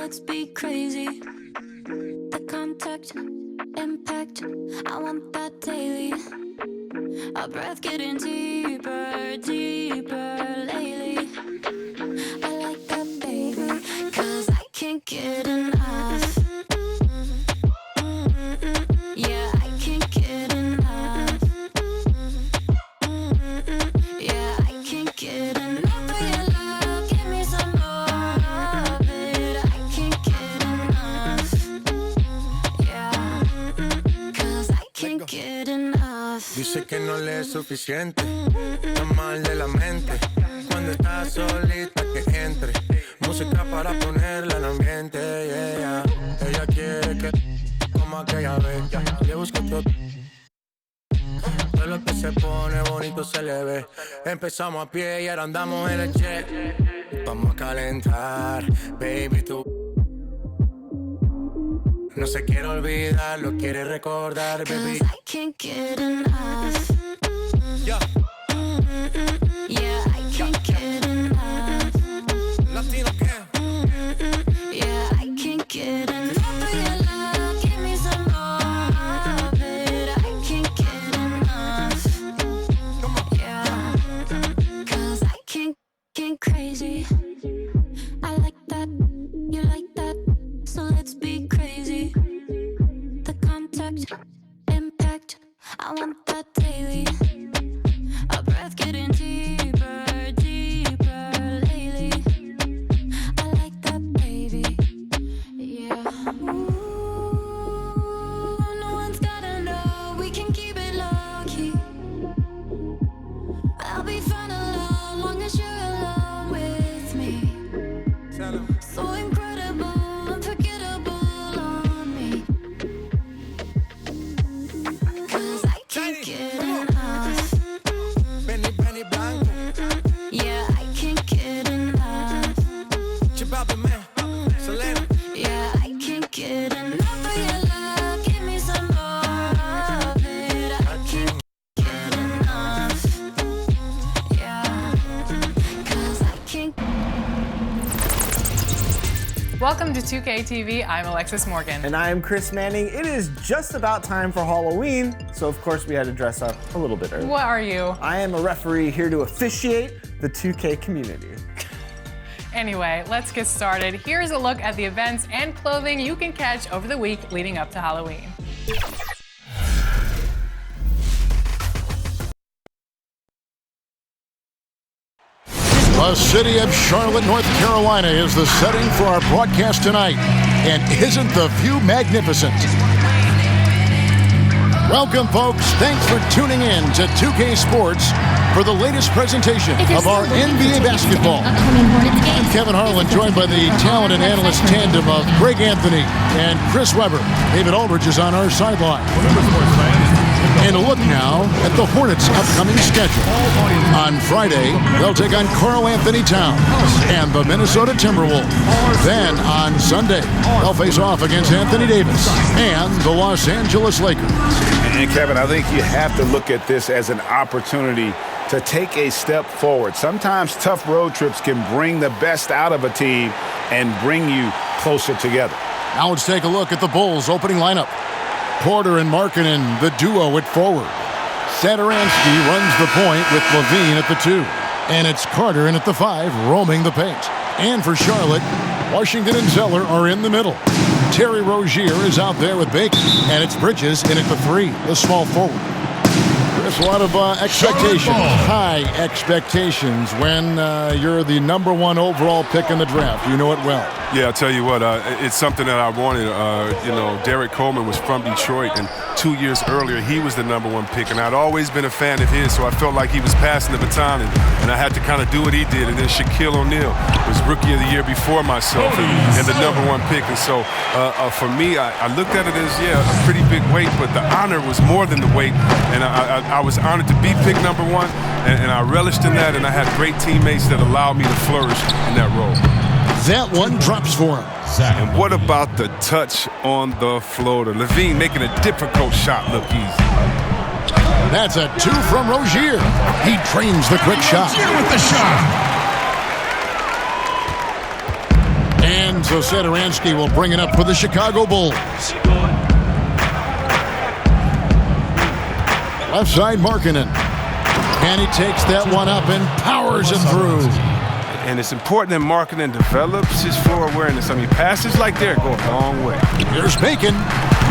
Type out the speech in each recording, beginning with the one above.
let's be crazy. The contact, impact, I want that daily. Our breath getting deeper, deeper lately. I like that, baby, 'cause I can't get enough. Yeah, I can't get enough. Yeah, I can't get enough of your love. Give me some more of it. I can't get enough. Yeah, 'cause I can't get enough. Dice que no le es suficiente, está mal de la mente. Cuando está solita que entre, música para ponerla en ambiente, yeah. Ella quiere que como aquella vez, le busco otro. Todo lo que se pone bonito se le ve. Empezamos a pie y ahora andamos en el jet. Vamos a calentar, baby, tú. No se quiere olvidar, lo quiere recordar, baby. 'Cause I can't get enough. Yeah. Yeah, I can't get enough. Latino gang. Yeah, I can't get enough of your love. Give me some more of it. I can't get enough. Yeah, 'cause I can't crazy. I like that, you like that, so let's be crazy. The contact, impact, I want that daily. Our breath getting deeper, deeper lately. I like that, baby. Yeah. Ooh, no one's gotta know. We can keep it low key. I'll be fine alone, long as you're alone with me. Tell 'em. So incredible, unforgettable on me. 'Cause I can't get enough. Benny Blanco. Yeah, I can't get enough. Chibabi man. Selena. Yeah, I can't get enough of your love. Give me some more of it. I can't get enough. Yeah, 'cause I can't. Welcome to 2K TV. I'm Alexis Morgan. And I am Chris Manning. It is just about time for Halloween, so of course we had to dress up a little bit early. What are you? I am a referee here to officiate the 2K community. Anyway, let's get started. Here's a look at the events and clothing you can catch over the week leading up to Halloween. The city of Charlotte, North Carolina is the setting for our broadcast tonight. And isn't the view magnificent? Welcome, folks. Thanks for tuning in to 2K Sports for the latest presentation of our NBA basketball. I'm Kevin Harlan, joined by the talent and analyst tandem of Greg Anthony and Chris Webber. David Aldridge is on our sideline. And a look now at the Hornets' upcoming schedule. On Friday, they'll take on Karl Anthony Towns and the Minnesota Timberwolves. Then on Sunday, they'll face off against Anthony Davis and the Los Angeles Lakers. And Kevin, I think you have to look at this as an opportunity to take a step forward. Sometimes tough road trips can bring the best out of a team and bring you closer together. Now let's take a look at the Bulls' opening lineup. Porter and Markkanen, the duo at forward. Satoransky runs the point with LaVine at the 2. And it's Carter in at the 5, roaming the paint. And for Charlotte, Washington and Zeller are in the middle. Terry Rozier is out there with Bacon. And it's Bridges in at the 3, the small forward. There's a lot of expectations, high expectations when you're the #1 overall pick in the draft. You know it well. Yeah, I'll tell you what, it's something that I wanted. Derek Coleman was from Detroit, and 2 years earlier, he was the #1 pick, and I'd always been a fan of his, so I felt like he was passing the baton, and I had to kind of do what he did. And then Shaquille O'Neal was Rookie of the Year before myself, and the #1 pick. And so for me, I looked at it as, a pretty big weight, but the honor was more than the weight, and I was honored to be pick #1, and I relished in that, and I had great teammates that allowed me to flourish in that role. That one drops for him. And what about the touch on the floater? LaVine making a difficult shot look easy. That's a 2 from Rozier. He trains the quick shot. Rozier with the shot. And and so Sadaransky will bring it up for the Chicago Bulls. Left side, Markkanen. And he takes that one up and powers it through. And it's important that Markkanen develops his floor awareness. I mean, passes like that go a long way. Here's Bacon.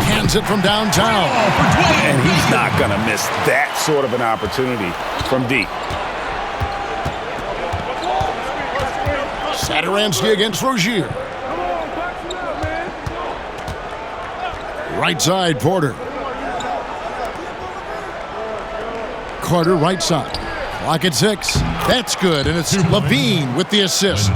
Hands it from downtown. And he's not going to miss that sort of an opportunity from deep. Sadaransky against Rozier. Right side, Porter. Carter, right side. Clock at 6. That's good, and it's LaVine with the assist.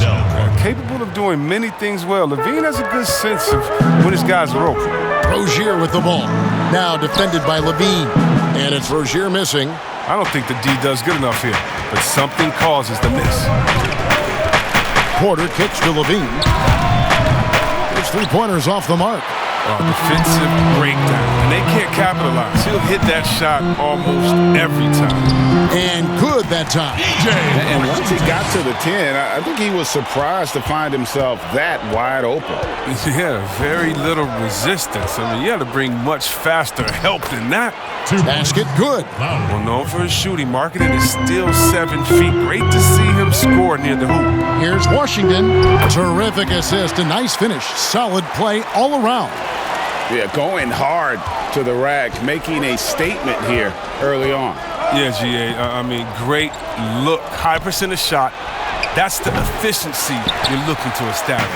Capable of doing many things well. LaVine has a good sense of when his guys are open. Rozier with the ball. Now defended by LaVine. And it's Rozier missing. I don't think the D does good enough here, but something causes the miss. Porter kicks to LaVine. His three-pointers off the mark. Defensive breakdown, and they can't capitalize. He'll hit that shot almost every time. And good that time. And once he got to the 10, I think he was surprised to find himself that wide open. Yeah, very little resistance. I mean, you had to bring much faster help than that. Basket good. Well, known for his shooting, Markkanen is still 7 feet. Great to see him score near the hoop. Here's Washington. Terrific assist, a nice finish. Solid play all around. Yeah, going hard to the rack, making a statement here early on. Yeah, GA, I mean, great look. High percentage shot. That's the efficiency you're looking to establish.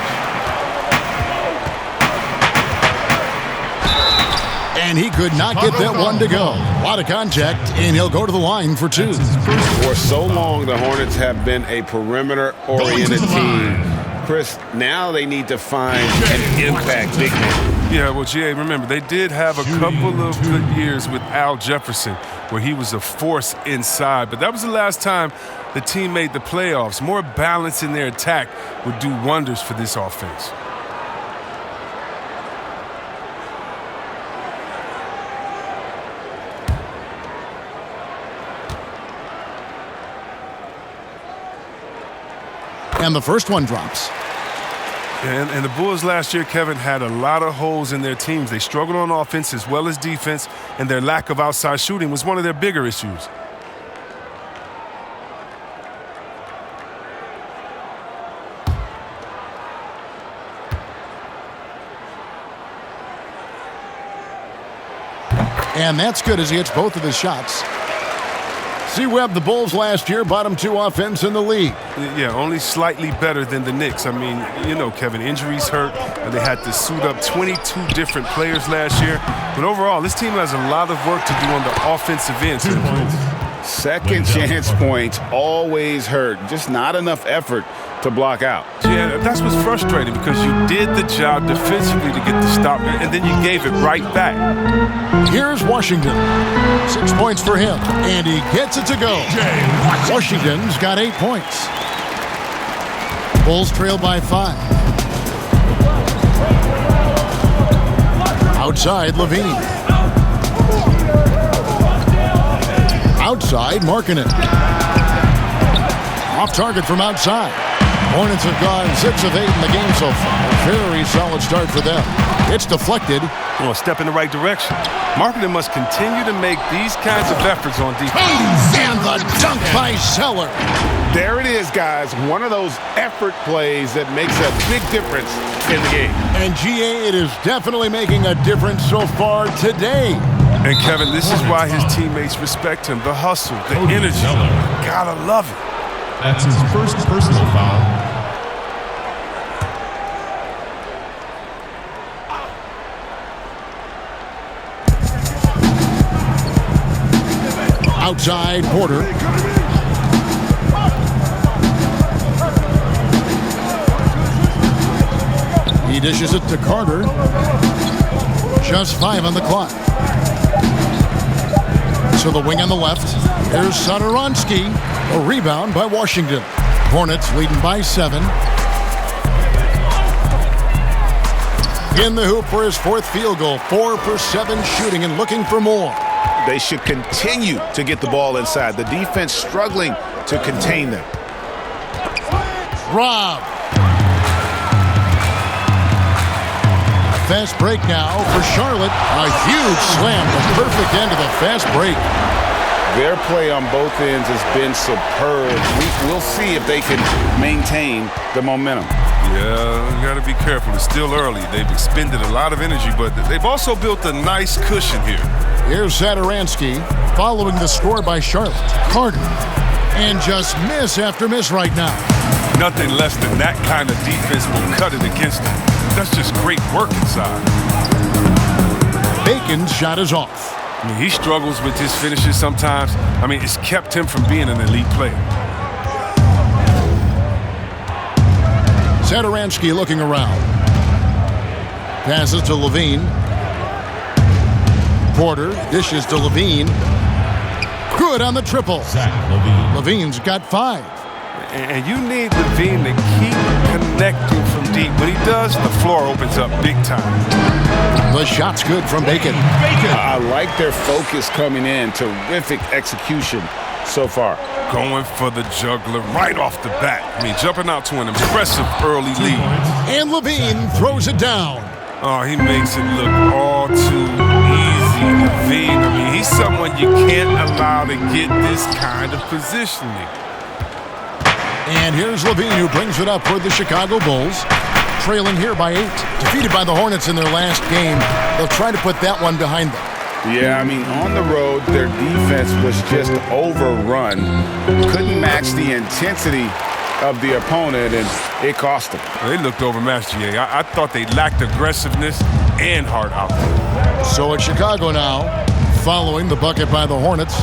And he could not get that one to go. A lot of contact, and he'll go to the line for 2. For so long, the Hornets have been a perimeter-oriented team. Chris, now they need to find an impact big man. Yeah, well, GA, remember, they did have a couple of good years with Al Jefferson where he was a force inside, but that was the last time the team made the playoffs. More balance in their attack would do wonders for this offense. And the first one drops. And the Bulls last year, Kevin, had a lot of holes in their teams. They struggled on offense as well as defense, and their lack of outside shooting was one of their bigger issues. And that's good as he hits both of his shots. C-Webb, the Bulls last year, bottom 2 offense in the league. Yeah, only slightly better than the Knicks. I mean, you know, Kevin, injuries hurt, and they had to suit up 22 different players last year. But overall, this team has a lot of work to do on the offensive end to improve. Second chance points always hurt. Just not enough effort to block out. Yeah, that's what's frustrating because you did the job defensively to get the stop, and then you gave it right back. Here's Washington. 6 points for him, and he gets it to go. Washington's got 8 points. Bulls trail by 5. Outside, LaVine. Outside, Markkanen. Off target from outside. Hornets have gone 6 of 8 in the game so far. Very solid start for them. It's deflected. Well, a step in the right direction. Markkanen must continue to make these kinds of efforts on defense. And the dunk by Zeller. There it is, guys. One of those effort plays that makes a big difference in the game. And GA, it is definitely making a difference so far today. And Kevin, this is why his teammates respect him. The hustle, the energy. Gotta love it. That's his first personal foul. Outside, Porter. He dishes it to Carter. Just 5 on the clock. So the wing on the left. Here's Sadaransky. A rebound by Washington. Hornets leading by 7. In the hoop for his 4th field goal. 4 for 7 shooting and looking for more. They should continue to get the ball inside. The defense struggling to contain them. Rob. fast break now for Charlotte. A huge slam, the perfect end of the fast break. Their play on both ends has been superb. We'll see if they can maintain the momentum. Yeah, you got to be careful. It's still early. They've expended a lot of energy, but they've also built a nice cushion here. Here's Satoransky following the score by Charlotte. Carter. And just miss after miss right now. Nothing less than that kind of defense will cut it against them. That's just great work inside. Bacon's shot is off. I mean, he struggles with his finishes sometimes. I mean, it's kept him from being an elite player. Satoransky looking around. Passes to LaVine. Porter dishes to LaVine. Good on the triple. LaVine's got 5. And you need LaVine to keep connecting from deep. When he does, the floor opens up big time. The shot's good from Bacon. I like their focus coming in. Terrific execution so far. Going for the juggler right off the bat. I mean, jumping out to an impressive early lead. And LaVine throws it down. Oh, he makes it look all too easy. LaVine, I mean, he's someone you can't allow to get this kind of positioning. And here's LaVine who brings it up for the Chicago Bulls. Trailing here by 8. Defeated by the Hornets in their last game. They'll try to put that one behind them. Yeah, I mean, on the road, their defense was just overrun. Couldn't match the intensity of the opponent, and it cost them. They looked overmatched, GA. I thought they lacked aggressiveness and hard output. So it's Chicago now, following the bucket by the Hornets.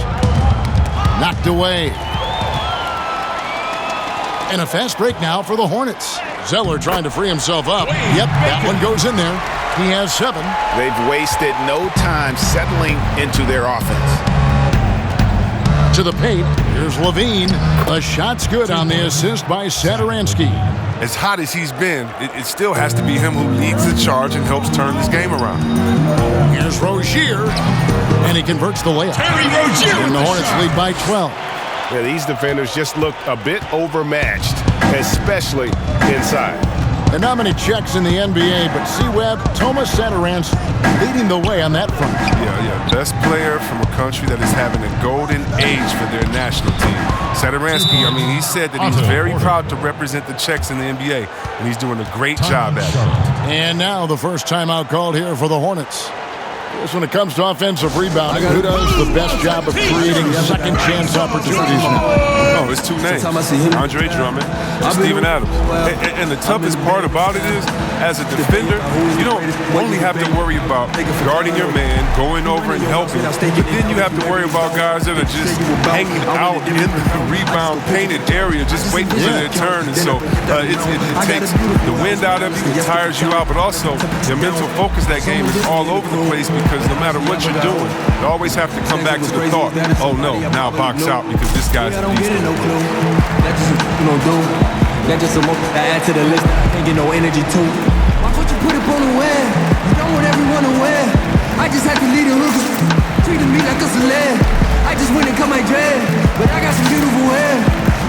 Knocked away. And a fast break now for the Hornets. Zeller trying to free himself up. Yep, that one goes in there. He has 7. They've wasted no time settling into their offense. To the paint, here's LaVine. The shot's good on the assist by Satoransky. As hot as he's been, it still has to be him who leads the charge and helps turn this game around. Here's Rozier, and he converts the layup. And the Hornets lead by 12. Yeah, these defenders just look a bit overmatched, especially inside. And not many checks in the NBA, but C-Web, Thomas Satoransky leading the way on that front. Yeah. Best player from a country that is having a golden age for their national team. Satoransky, I mean, he said that he's very proud to represent the Czechs in the NBA, and he's doing a great job at it. And now the first timeout called here for the Hornets. Yes, when it comes to offensive rebounding, who does the best job of creating second chance opportunities now? Oh, it's 2 names. Andre Drummond and Steven Adams. And the toughest part about it is, as a defender, you don't only have to worry about guarding your man, going over and helping, but then you have to worry about guys that are just hanging out in the rebound painted area, just waiting for their turn. And so it takes the wind out of you, it tires you out, but also your mental focus that game is all over the place because no matter what you're doing, you always have to come back to the thought, oh no, now box out because this guy's a beast. That's just what you gon' do. That's just a moment to add to the list. I can't get no energy too. Why can't you put it on the wear? You don't want everyone to wear. I just had to lead the hookers, treating me like a celeb. I just went and cut my dread, but I got some beautiful hair.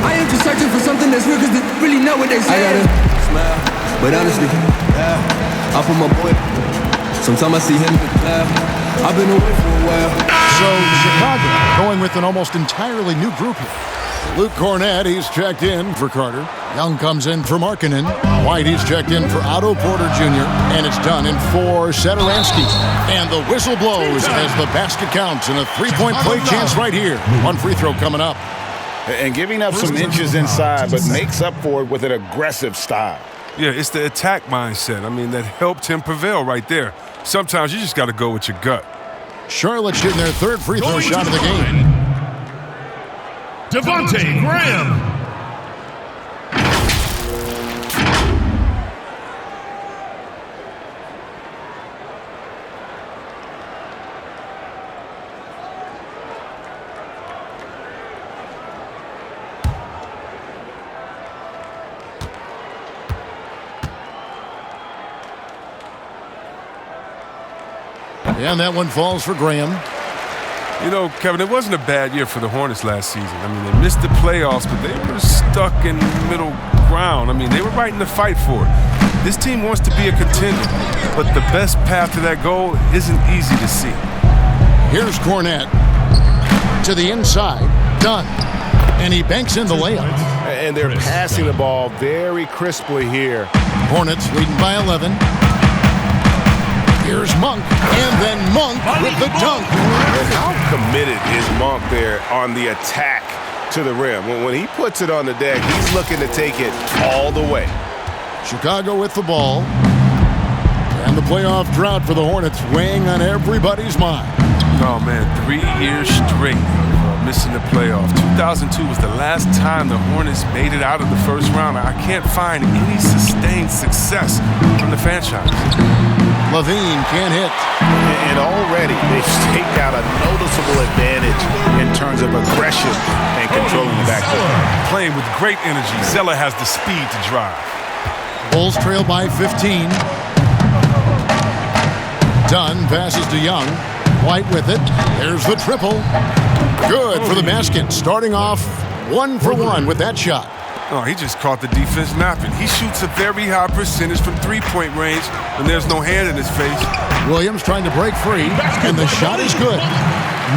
I ain't just searching for something that's real, cause they really know what they say. I gotta smile, but honestly, yeah, I put my boy. Sometimes I see him in the club. I've been away for a while. So Chicago going with an almost entirely new group here. Luke Cornett, he's checked in for Carter. Young comes in for Markkanen. White, he's checked in for Otto Porter Jr. And it's done in for Satoransky. And the whistle blows as the basket counts and a three-point play chance right here. One free throw coming up. And giving up some inches inside, but makes up for it with an aggressive style. Yeah, it's the attack mindset. I mean, that helped him prevail right there. Sometimes you just got to go with your gut. Charlotte shooting their 3rd free throw shot of the game. Devontae Graham. And that one falls for Graham. You know, Kevin, it wasn't a bad year for the Hornets last season. I mean, they missed the playoffs, but they were stuck in middle ground. I mean, they were right in the fight for it. This team wants to be a contender, but the best path to that goal isn't easy to see. Here's Cornette to the inside. Dunn. And he banks in the layup. And they're passing the ball very crisply here. Hornets leading by 11. Here's Monk, and then Monk with the dunk. And how committed is Monk there on the attack to the rim? When he puts it on the deck, he's looking to take it all the way. Chicago with the ball. And the playoff drought for the Hornets weighing on everybody's mind. Oh, man, 3 years straight missing the playoff. 2002 was the last time the Hornets made it out of the first round. I can't find any sustained success from the franchise. LaVine can't hit. And already they've staked out a noticeable advantage in terms of aggression and controlling the backcourt. Playing with great energy, Zeller has the speed to drive. Bulls trail by 15. Dunn passes to Young. White with it. There's the triple. Good for the basket. Starting off 1 for 1 with that shot. Oh, he just caught the defense napping. He shoots a very high percentage from three-point range, and there's no hand in his face. Williams trying to break free, and the shot is good.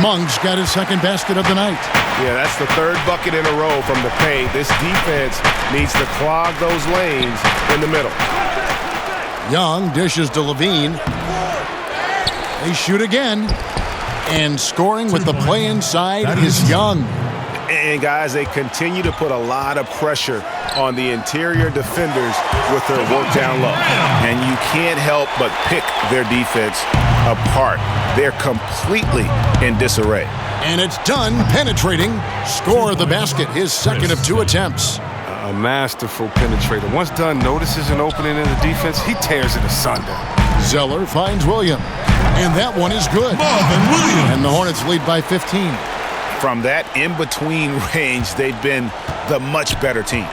Monk's got his second basket of the night. Yeah, that's the third bucket in a row from the paint. This defense needs to clog those lanes in the middle. Young dishes to LaVine. They shoot again. And scoring with the play inside is Young. And guys, they continue to put a lot of pressure on the interior defenders with their work down low. And you can't help but pick their defense apart. They're completely in disarray. And it's Dunn penetrating. Score the basket, his second of 2 attempts. A masterful penetrator. Once Dunn notices an opening in the defense, he tears it asunder. Zeller finds William. And that one is good. And the Hornets lead by 15. From that in-between range, they've been the much better team.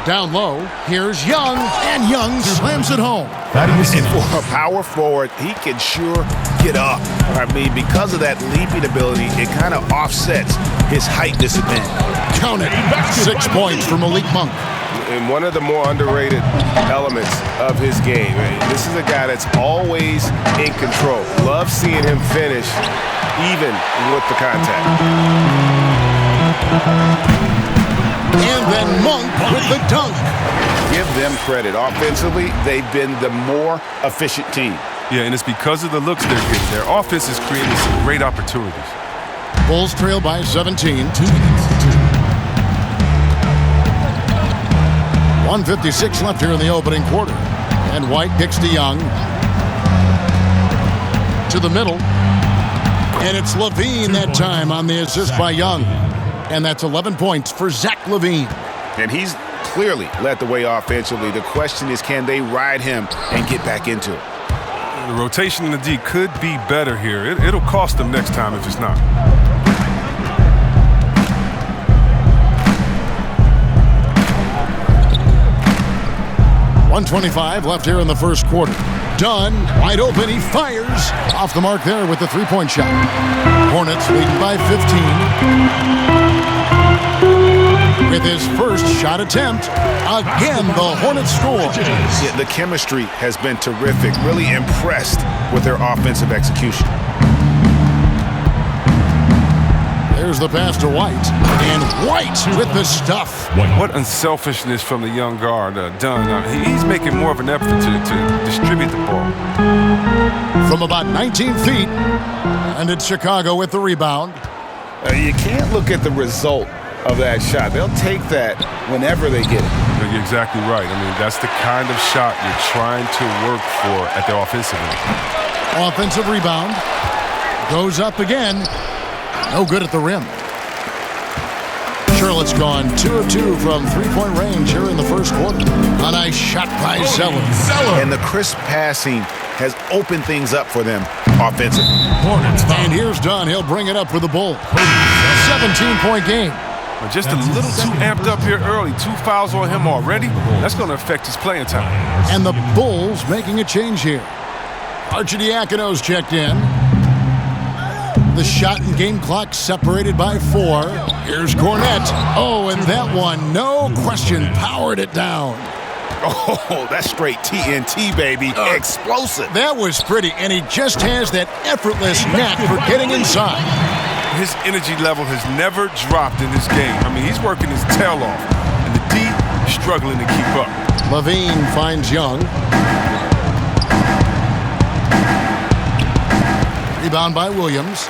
Down low, here's Young, and Young slams it home. And for a power forward, he can sure get up. I mean, because of that leaping ability, it kind of offsets his height disadvantage. Count it. 6 points for Malik Monk. And one of the more underrated elements of his game. This is a guy that's always in control. Love seeing him finish, even with the contact. And then Monk with the dunk. Give them credit. Offensively, they've been the more efficient team. Yeah, and it's because of the looks they're getting. Their offense is creating some great opportunities. Bulls trail by 17. 1:56 left here in the opening quarter. And White kicks to Young. To the middle. And it's LaVine that time on the assist by Young. And that's 11 points for Zach LaVine. And he's clearly led the way offensively. The question is, can they ride him and get back into it? The rotation in the D could be better here. It'll cost them next time if it's not. .125 left here in the first quarter. Dunn, wide open, he fires. Off the mark there with the three-point shot. Hornets leading by 15. With his first shot attempt, again the Hornets score. Yeah, the chemistry has been terrific. Really impressed with their offensive execution. There's the pass to White. And White with the stuff. What unselfishness from the young guard, Dunn. He's making more of an effort to distribute the ball. From about 19 feet. And it's Chicago with the rebound. You can't look at the result of that shot. They'll take that whenever they get it. You're exactly right. I mean, that's the kind of shot you're trying to work for at the offensive end. Offensive rebound. Goes up again. No good at the rim. Charlotte's gone 2 of 2 from three-point range here in the first quarter. A nice shot by Zeller. And the crisp passing has opened things up for them offensively. And here's Dunn. He'll bring it up for the Bulls. 17-point game. Just a little too amped up here early. 2 fouls on him already. That's going to affect his playing time. And the Bulls making a change here. Arcidiakono's checked in. The shot and game clock separated by 4. Here's Cornette. Oh, and that one, no question, powered it down. Oh, that's straight TNT, baby. Explosive. That was pretty, and he just has that effortless knack for getting inside. His energy level has never dropped in this game. I mean, he's working his tail off, and the D struggling to keep up. LaVine finds Young. Rebound by Williams.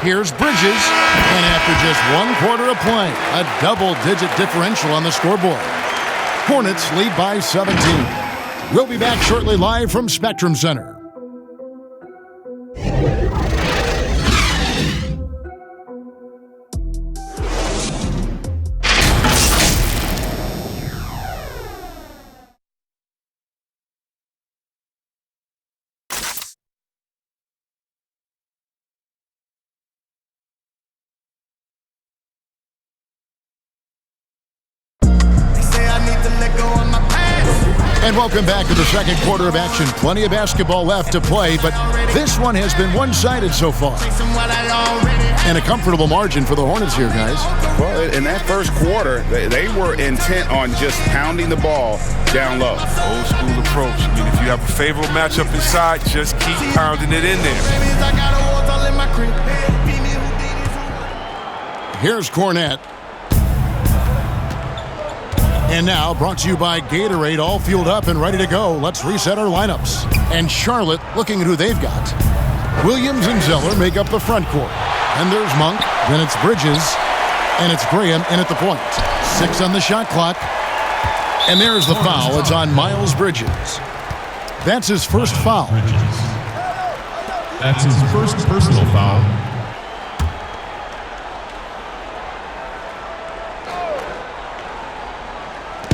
Here's Bridges, and after just 1 quarter of play, a double-digit differential on the scoreboard. Hornets lead by 17. We'll be back shortly live from Spectrum Center. And welcome back to the second quarter of action. Plenty of basketball left to play, but this one has been one-sided so far. And a comfortable margin for the Hornets here, guys. Well, in that first quarter, they were intent on just pounding the ball down low. Old school approach. I mean, if you have a favorable matchup inside, just keep pounding it in there. Here's Cornette. And now, brought to you by Gatorade, all fueled up and ready to go. Let's reset our lineups. And Charlotte, looking at who they've got. Williams and Zeller make up the front court. And there's Monk, then it's Bridges, and it's Graham in at the point. 6 on the shot clock. And there's the foul. It's on Miles Bridges. That's his first foul. That's his first personal foul.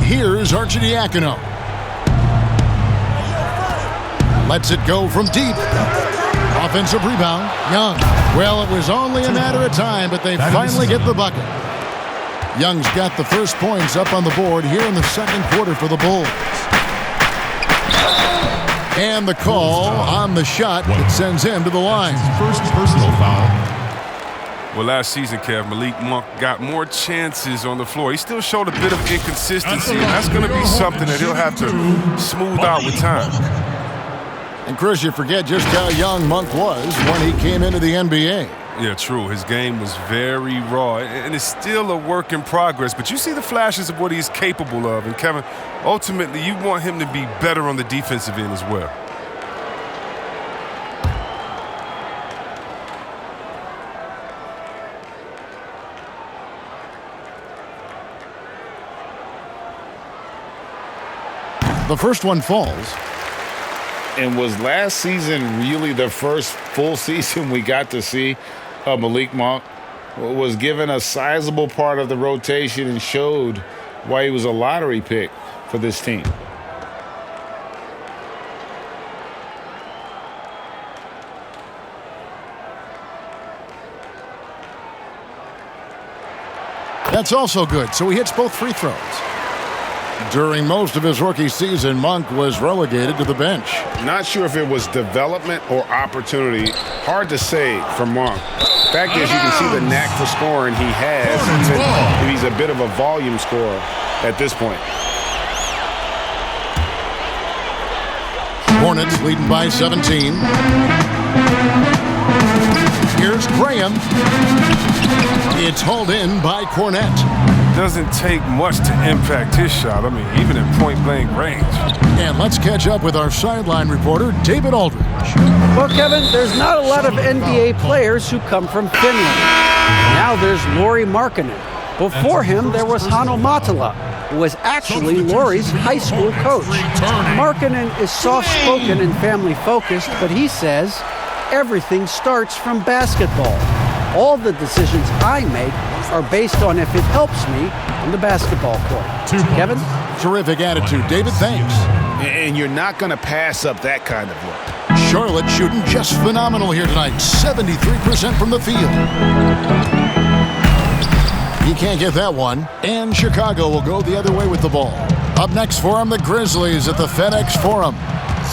Here's Arcidiacono. Lets it go from deep. Offensive rebound, Young. Well, it was only a matter of time, but they finally get the bucket. Young's got the first points up on the board here in the second quarter for the Bulls. And the call on the shot that sends him to the line. First personal foul. Well, last season, Kev, Malik Monk got more chances on the floor. He still showed a bit of inconsistency, and that's going to be something that he'll have to smooth out with time. And, Chris, you forget just how young Monk was when he came into the NBA. Yeah, true. His game was very raw, and it's still a work in progress. But you see the flashes of what he's capable of. And, Kevin, ultimately, you want him to be better on the defensive end as well. The first one falls. And was last season really the first full season we got to see of Malik Monk? Was given a sizable part of the rotation and showed why he was a lottery pick for this team. That's also good, so he hits both free throws. During most of his rookie season, Monk was relegated to the bench. Not sure if it was development or opportunity. Hard to say for Monk. Fact is, you can see the knack for scoring he has. Even he's a bit of a volume scorer at this point. Hornets leading by 17. Here's Graham. It's hauled in by Cornette. Doesn't take much to impact his shot. I mean, even in point-blank range. And let's catch up with our sideline reporter, David Aldridge. Well, Kevin, there's not a lot of NBA players who come from Finland. Now there's Lauri Markkanen. Before him, there was Hanno Matala, who was actually Lauri's high school coach. Markkanen is soft-spoken and family-focused, but he says everything starts from basketball. All the decisions I make are based on if it helps me on the basketball court. Kevin? Terrific attitude. David, thanks. And you're not going to pass up that kind of look. Charlotte shooting just phenomenal here tonight. 73% from the field. He can't get that one. And Chicago will go the other way with the ball. Up next for him, the Grizzlies at the FedEx Forum.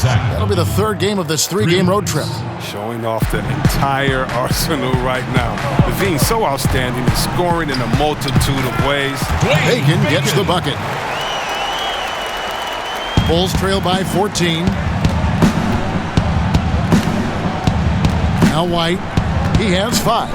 That'll be the third game of this 3-game road trip. showing off the entire arsenal right now. LaVine so outstanding and scoring in a multitude of ways. Bacon gets the bucket. Bulls trail by 14. Now White, he has 5.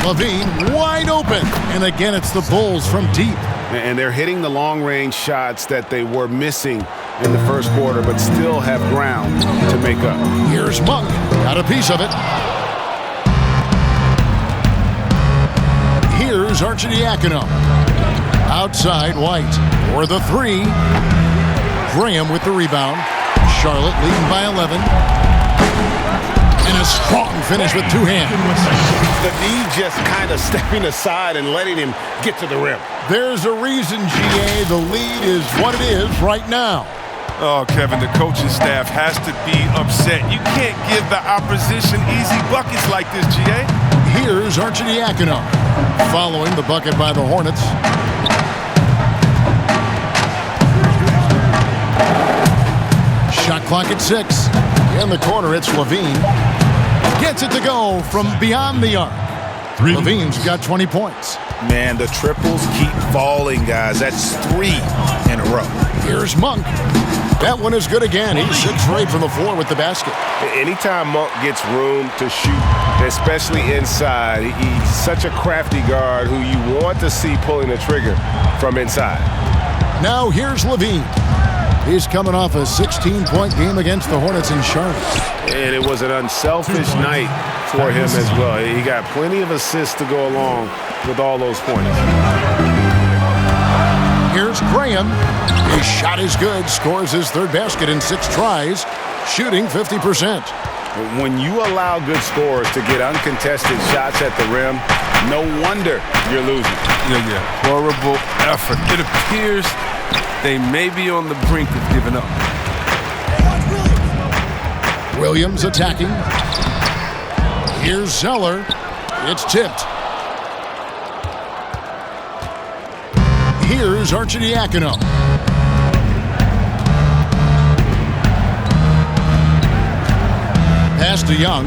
LaVine wide open, and again it's the Bulls from deep. And they're hitting the long-range shots that they were missing in the first quarter, but still have ground to make up. Here's Monk, got a piece of it. Here's Arcidiacono. Outside White for the 3. Graham with the rebound. Charlotte leading by 11. And a strong finish with 2 hands. The knee just kind of stepping aside and letting him get to the rim. There's a reason, GA, the lead is what it is right now. Oh, Kevin, the coaching staff has to be upset. You can't give the opposition easy buckets like this, GA. Here's Arcidiacono following the bucket by the Hornets. Shot clock at 6. In the corner, it's LaVine. Gets it to go from beyond the arc. LaVine's got 20 points. Man, the triples keep falling, guys. That's 3 in a row. Here's Monk. That one is good again. He's 6 for 8 from the floor with the basket. Anytime Monk gets room to shoot, especially inside, he's such a crafty guard who you want to see pulling the trigger from inside. Now here's LaVine. He's coming off a 16-point game against the Hornets in Charlotte. And it was an unselfish night for him as well. He got plenty of assists to go along with all those points. Here's Graham. His shot is good. Scores his 3rd basket in 6 tries. Shooting 50%. When you allow good scorers to get uncontested shots at the rim, no wonder you're losing. Yeah. Horrible effort. It appears they may be on the brink of giving up. Williams attacking. Here's Zeller. It's tipped. Here's Arcidiacono. Pass to Young.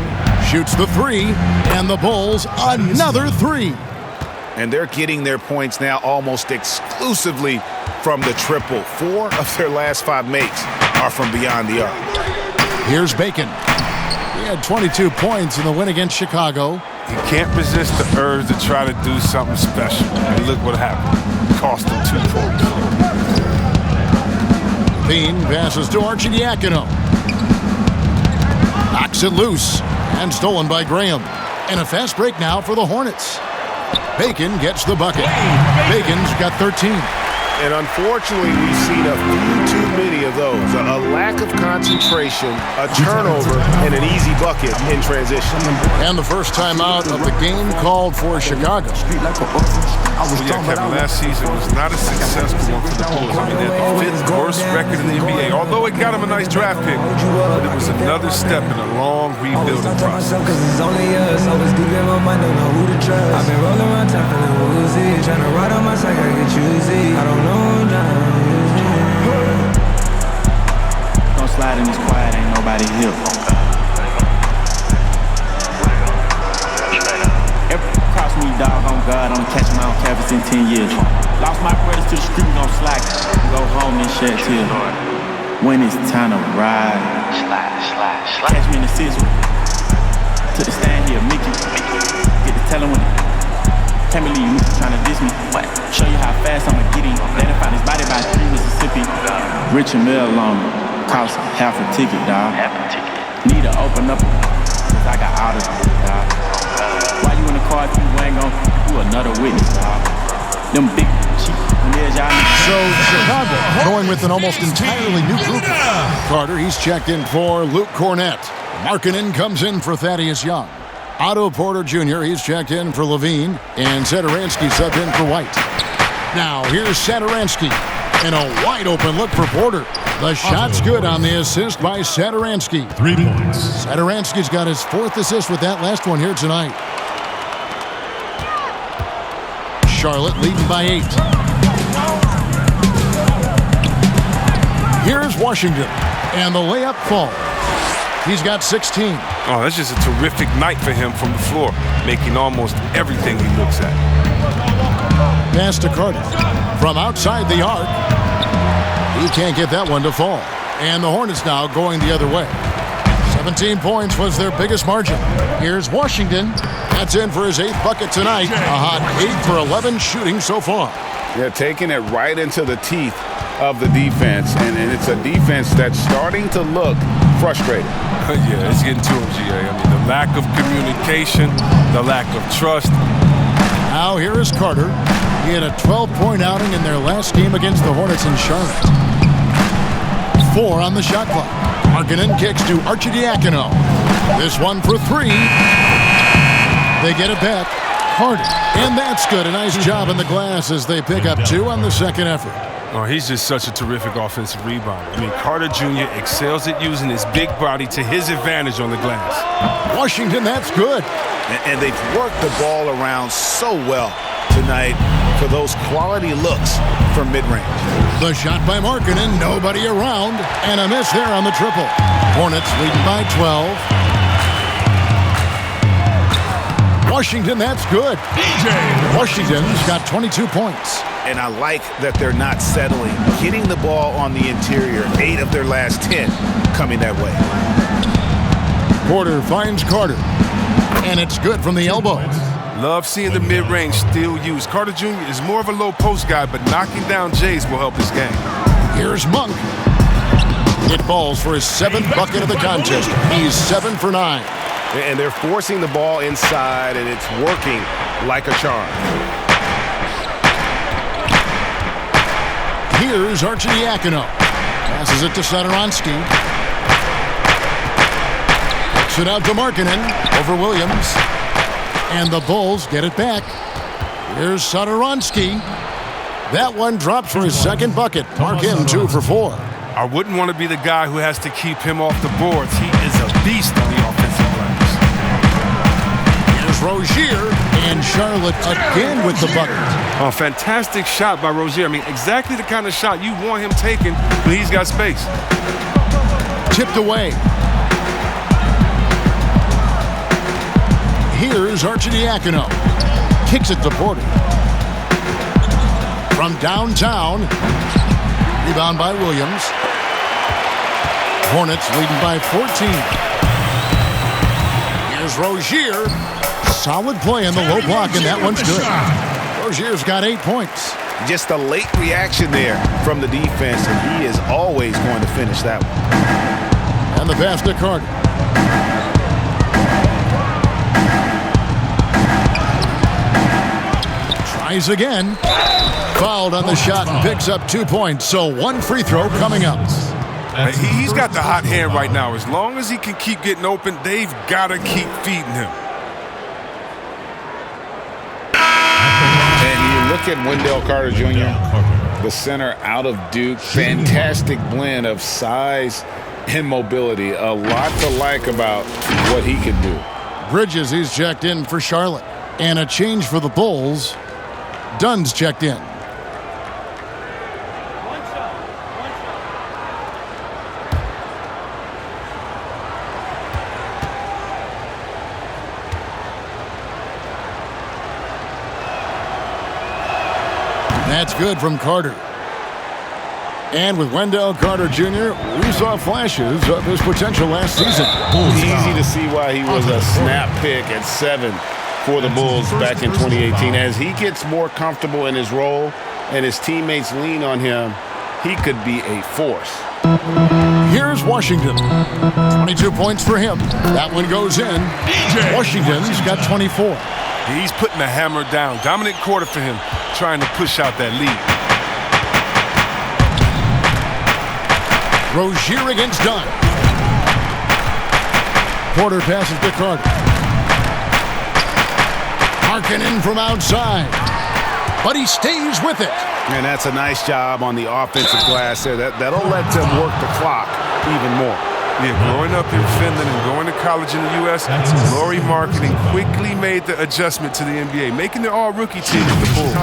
Shoots the 3. And the Bulls another 3. And they're getting their points now almost exclusively from the triple. 4 of their last 5 makes are from beyond the arc. Here's Bacon. He had 22 points in the win against Chicago. He can't resist the urge to try to do something special. And look what happened. Cost him 2 points. LaVine passes to Arcidiacono. Knocks it loose and stolen by Graham. And a fast break now for the Hornets. Bacon gets the bucket. Bacon's got 13. And unfortunately, we've seen a few too many of those. A lack of concentration, a turnover, and an easy bucket in transition. And the first time out of the game called for Chicago. Yeah, Kevin, last season was not a successful one for the Bulls. I mean, they had the 5th worst record in the NBA, although it got them a nice draft pick. But it was another step in a long rebuilding process. I've been rolling my top and woozy, trying to ride on my side, I get choosy. I don't know. Don't slide in this quiet, ain't nobody here. Cross me, dog, on God, I'm catching my own campus in 10 years. Lost my brothers to the street, gon' slack. Go home and shed tears. When it's time to ride, slide. Catch me in the scissor. To the stand here, Mickey. Get to tellin' when can't believe you trying to diss me. What? Show you how fast I'ma get him. Let him find his body by 3 Mississippi. Rich and Mill on cost half a ticket, dog. Need to open up, cause I got out of it, dog. Why you in the car if you ain't gon' do another witness, dog? Them big cheap niggas, y'all. So Chicago going with an almost entirely new group. Carter, he's checked in for Luke Cornett. Markkanen comes in for Thaddeus Young. Otto Porter Jr., he's checked in for LaVine, and Satoransky subbed in for White. Now, here's Satoransky, and a wide-open look for Porter. The shot's good on the assist by Satoransky. 3 points. Satoransky's got his 4th assist with that last one here tonight. Charlotte leading by 8. Here's Washington, and the layup falls. He's got 16. Oh, that's just a terrific night for him from the floor, making almost everything he looks at. Pass to Carter. From outside the arc. He can't get that one to fall. And the Hornets now going the other way. 17 points was their biggest margin. Here's Washington. That's in for his 8th bucket tonight. A hot 8 for 11 shooting so far. Yeah, taking it right into the teeth of the defense. And it's a defense that's starting to look frustrated. Yeah, it's getting to him, GA. I mean, the lack of communication, the lack of trust. Now here is Carter. He had a 12-point outing in their last game against the Hornets in Charlotte. 4 on the shot clock. Markkanen kicks to Arcidiacono. This one for 3. They get it back. Carter. And that's good. A nice job in the glass as they pick up 2 on the second effort. Oh, he's just such a terrific offensive rebounder. I mean, Carter Jr. excels at using his big body to his advantage on the glass. Washington, that's good. And they've worked the ball around so well tonight for those quality looks from mid-range. The shot by Markkanen, nobody around, and a miss there on the triple. Hornets leading by 12. Washington, that's good. Washington's got 22 points. And I like that they're not settling, hitting the ball on the interior. 8 of their last 10 coming that way. Porter finds Carter, and it's good from the elbow. Love seeing the mid-range still used. Carter Jr. is more of a low post guy, but knocking down Jays will help his game. Here's Monk. It falls for his 7th bucket of the contest. He's 7 for 9. And they're forcing the ball inside, and it's working like a charm. Here's Arcidiacono. Passes it to Satoransky. Kicks it out to Markkanen over Williams. And the Bulls get it back. Here's Satoransky. That one drops for his 2nd bucket. Markkanen 2 for 4. I wouldn't want to be the guy who has to keep him off the boards. He is a beast on the offensive glass. Here's Rozier, and Charlotte again with the bucket. Oh, fantastic shot by Rozier. I mean, exactly the kind of shot you want him taking when he's got space. Tipped away. Here's Arcidiacono. Kicks it to Porter. From downtown. Rebound by Williams. Hornets leading by 14. Here's Rozier. Solid play in the low block, and that one's good. Rozier's got 8 points. Just a late reaction there from the defense, and he is always going to finish that one. And the pass to Carter. Tries again. Fouled on the shot and picks up 2 points. So 1 free throw coming up. He's got the hot hand right now. As long as he can keep getting open, they've got to keep feeding him. And you look at Wendell Carter Jr., the center out of Duke. Fantastic blend of size and mobility. A lot to like about what he can do. Bridges, he's checked in for Charlotte. And a change for the Bulls. Dunn's checked in. That's good from Carter. And with Wendell Carter Jr., we saw flashes of his potential last season. Easy to see why he was a snap pick at 7 for the Bulls back in 2018. As he gets more comfortable in his role and his teammates lean on him, he could be a force. Here's Washington. 22 points for him. That one goes in. Washington's got 24. He's putting the hammer down. Dominant quarter for him, trying to push out that lead. Rozier against Dunn. Porter passes to Carter. Markkanen from outside. But he stays with it. And that's a nice job on the offensive glass there. That'll let them work the clock even more. Yeah, growing up in Finland and going to college in the U.S., Lauri Markkanen quickly made the adjustment to the NBA, making the all-rookie team with the Bulls.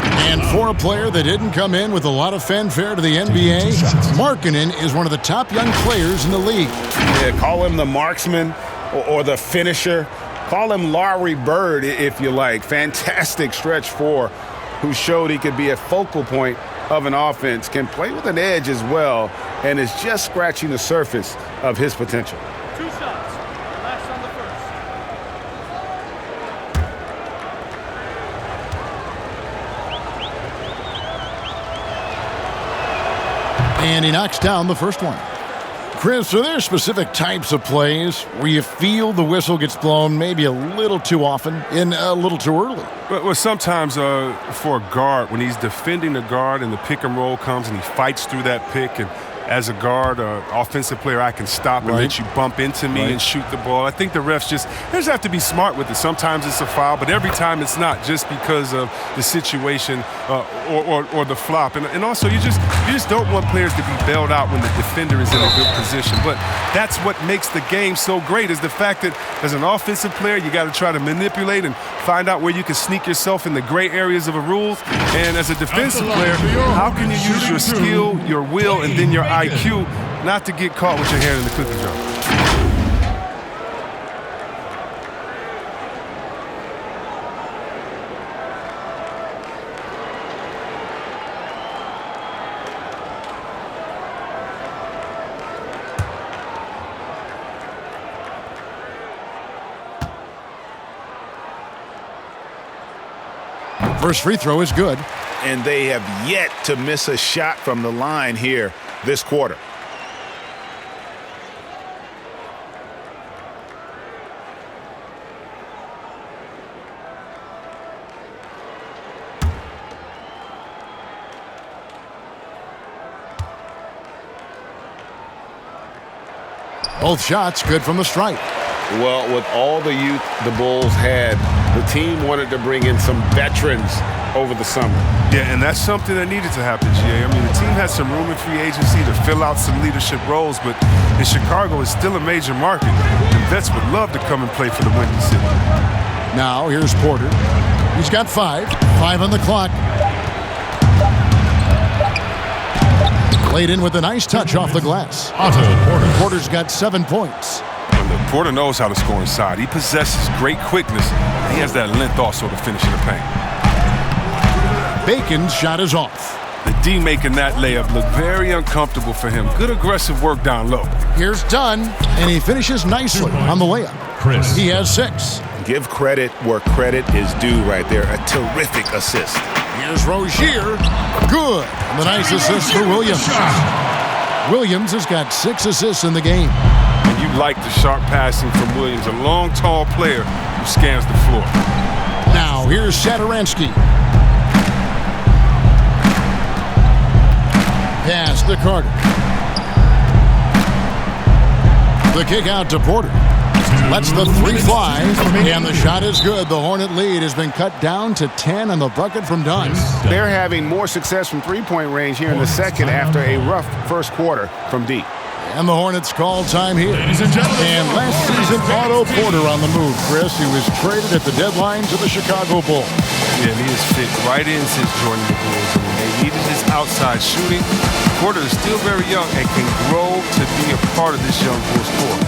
And for a player that didn't come in with a lot of fanfare to the NBA, Markkanen is one of the top young players in the league. Yeah, call him the marksman or the finisher. Call him Larry Bird, if you like. Fantastic stretch four, who showed he could be a focal point of an offense, can play with an edge as well, and is just scratching the surface of his potential. 2 shots. Last on the first. And he knocks down the first one. Chris, are there specific types of plays where you feel the whistle gets blown maybe a little too often and a little too early? Well, sometimes for a guard, when he's defending the guard and the pick and roll comes and he fights through that pick, and as a guard, offensive player, I can stop and let you bump into me and shoot the ball. I think the refs just have to be smart with it. Sometimes it's a foul, but every time it's not, just because of the situation or the flop. And also, you just don't want players to be bailed out when the defender is in a good position. But that's what makes the game so great, is the fact that as an offensive player, you got to try to manipulate and find out where you can sneak yourself in the gray areas of the rules. And as a defensive player, how can you use your skill, your will, and then your IQ not to get caught with your hand in the cookie jar? First free throw is good. And they have yet to miss a shot from the line here this quarter. Both shots good from the stripe. Well, with all the youth the Bulls had, the team wanted to bring in some veterans over the summer. Yeah, and that's something that needed to happen, GA. I mean, the team had some room in free agency to fill out some leadership roles, but in Chicago, it's still a major market, and vets would love to come and play for the Windy City. Now, here's Porter. He's got 5 on the clock. Laid in with a nice touch off the glass. Porter's got 7 points. Porter knows how to score inside. He possesses great quickness. He has that length also to finish in the paint. Bacon's shot is off. The D making that layup look very uncomfortable for him. Good aggressive work down low. Here's Dunn, and he finishes nicely on the layup. Chris. He has 6. Give credit where credit is due right there. A terrific assist. Here's Rozier. Good. And the nice assist for Williams. Williams has got 6 assists in the game. And you like the sharp passing from Williams, a long, tall player who scans the floor. Now, here's Satoransky. Pass to Carter. The kick out to Porter. Lets the 3 fly, and the shot is good. The Hornet lead has been cut down to 10 on the bucket from Dunn. They're having more success from three-point range here in the second after a rough first quarter from deep. And the Hornets call time here. And last season, Otto Porter on the move, Chris. He was traded at the deadline to the Chicago Bulls. Yeah, and he has fit right in since joining the Bulls. And when they needed his outside shooting, Porter is still very young and can grow to be a part of this young Bulls core.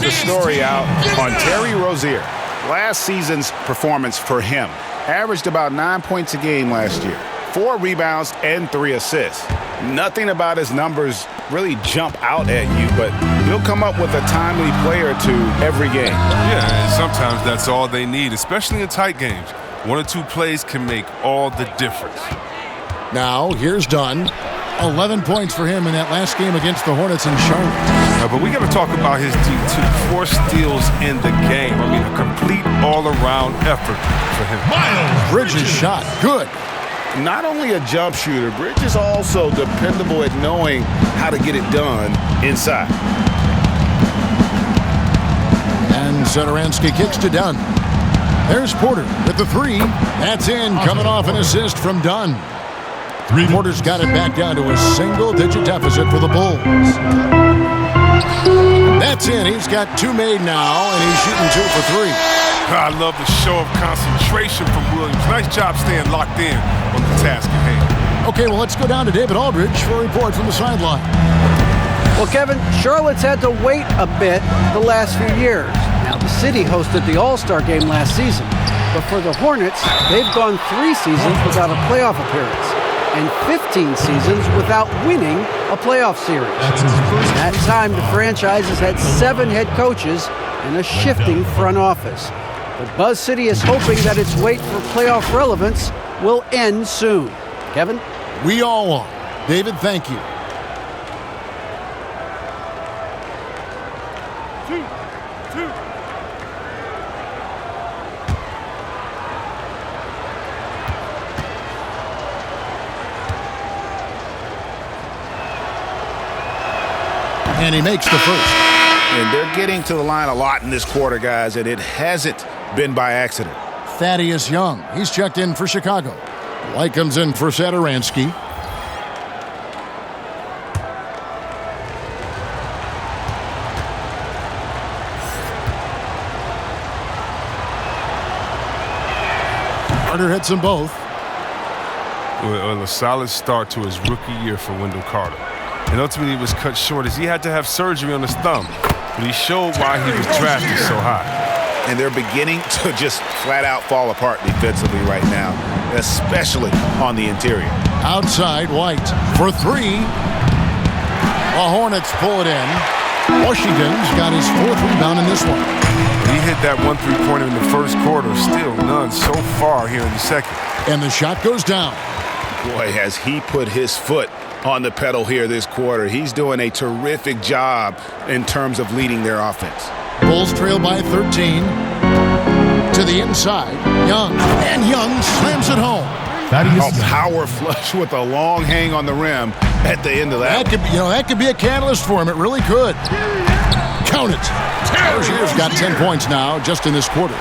Story out on Terry Rozier. Last season's performance for him averaged about 9 points a game last year, 4 rebounds and 3 assists. Nothing about his numbers really jump out at you, but he'll come up with a timely play or two every game. Yeah, and sometimes that's all they need, especially in tight games. One or two plays can make all the difference. Now, here's Dunn. 11 points for him in that last game against the Hornets in Charlotte. But we got to talk about his D2. 4 steals in the game. I mean, a complete all-around effort for him. Miles Bridges' shot, good. Not only a jump shooter, Bridges is also dependable at knowing how to get it done inside. And Satoransky kicks to Dunn. There's Porter with the 3. That's in, coming off an assist from Dunn. Porter's got it back down to a single-digit deficit for the Bulls. That's in. He's got 2 made now, and he's shooting 2 for 3. I love the show of concentration from Williams. Nice job staying locked in on the task at hand. Okay, well, let's go down to David Aldridge for a report from the sideline. Well, Kevin, Charlotte's had to wait a bit the last few years. Now, the city hosted the All-Star game last season, but for the Hornets, they've gone 3 seasons without a playoff appearance and 15 seasons without winning a playoff series. In that time, the franchise has had 7 head coaches and a shifting front office. But Buzz City is hoping that its wait for playoff relevance will end soon. Kevin? We all are. David, thank you. And he makes the first. And they're getting to the line a lot in this quarter, guys, and it hasn't been by accident. Thaddeus Young, he's checked in for Chicago. White comes in for Satoransky. Carter hits them both. Well, a solid start to his rookie year for Wendell Carter. And ultimately it was cut short as he had to have surgery on his thumb. But he showed why he was drafted so high. And they're beginning to just flat out fall apart defensively right now, especially on the interior. Outside, White for 3. The Hornets pull it in. Washington's got his 4th rebound in this one. He hit that 1 3-pointer in the first quarter. Still none so far here in the second. And the shot goes down. Boy, has he put his foot on the pedal here this quarter. He's doing a terrific job in terms of leading their offense. Bulls trail by 13. To the inside, Young. And Young slams it home. A power flush with a long hang on the rim at the end of that. That could be a catalyst for him. It really could. Count it. Rozier's got 10 points now just in this quarter.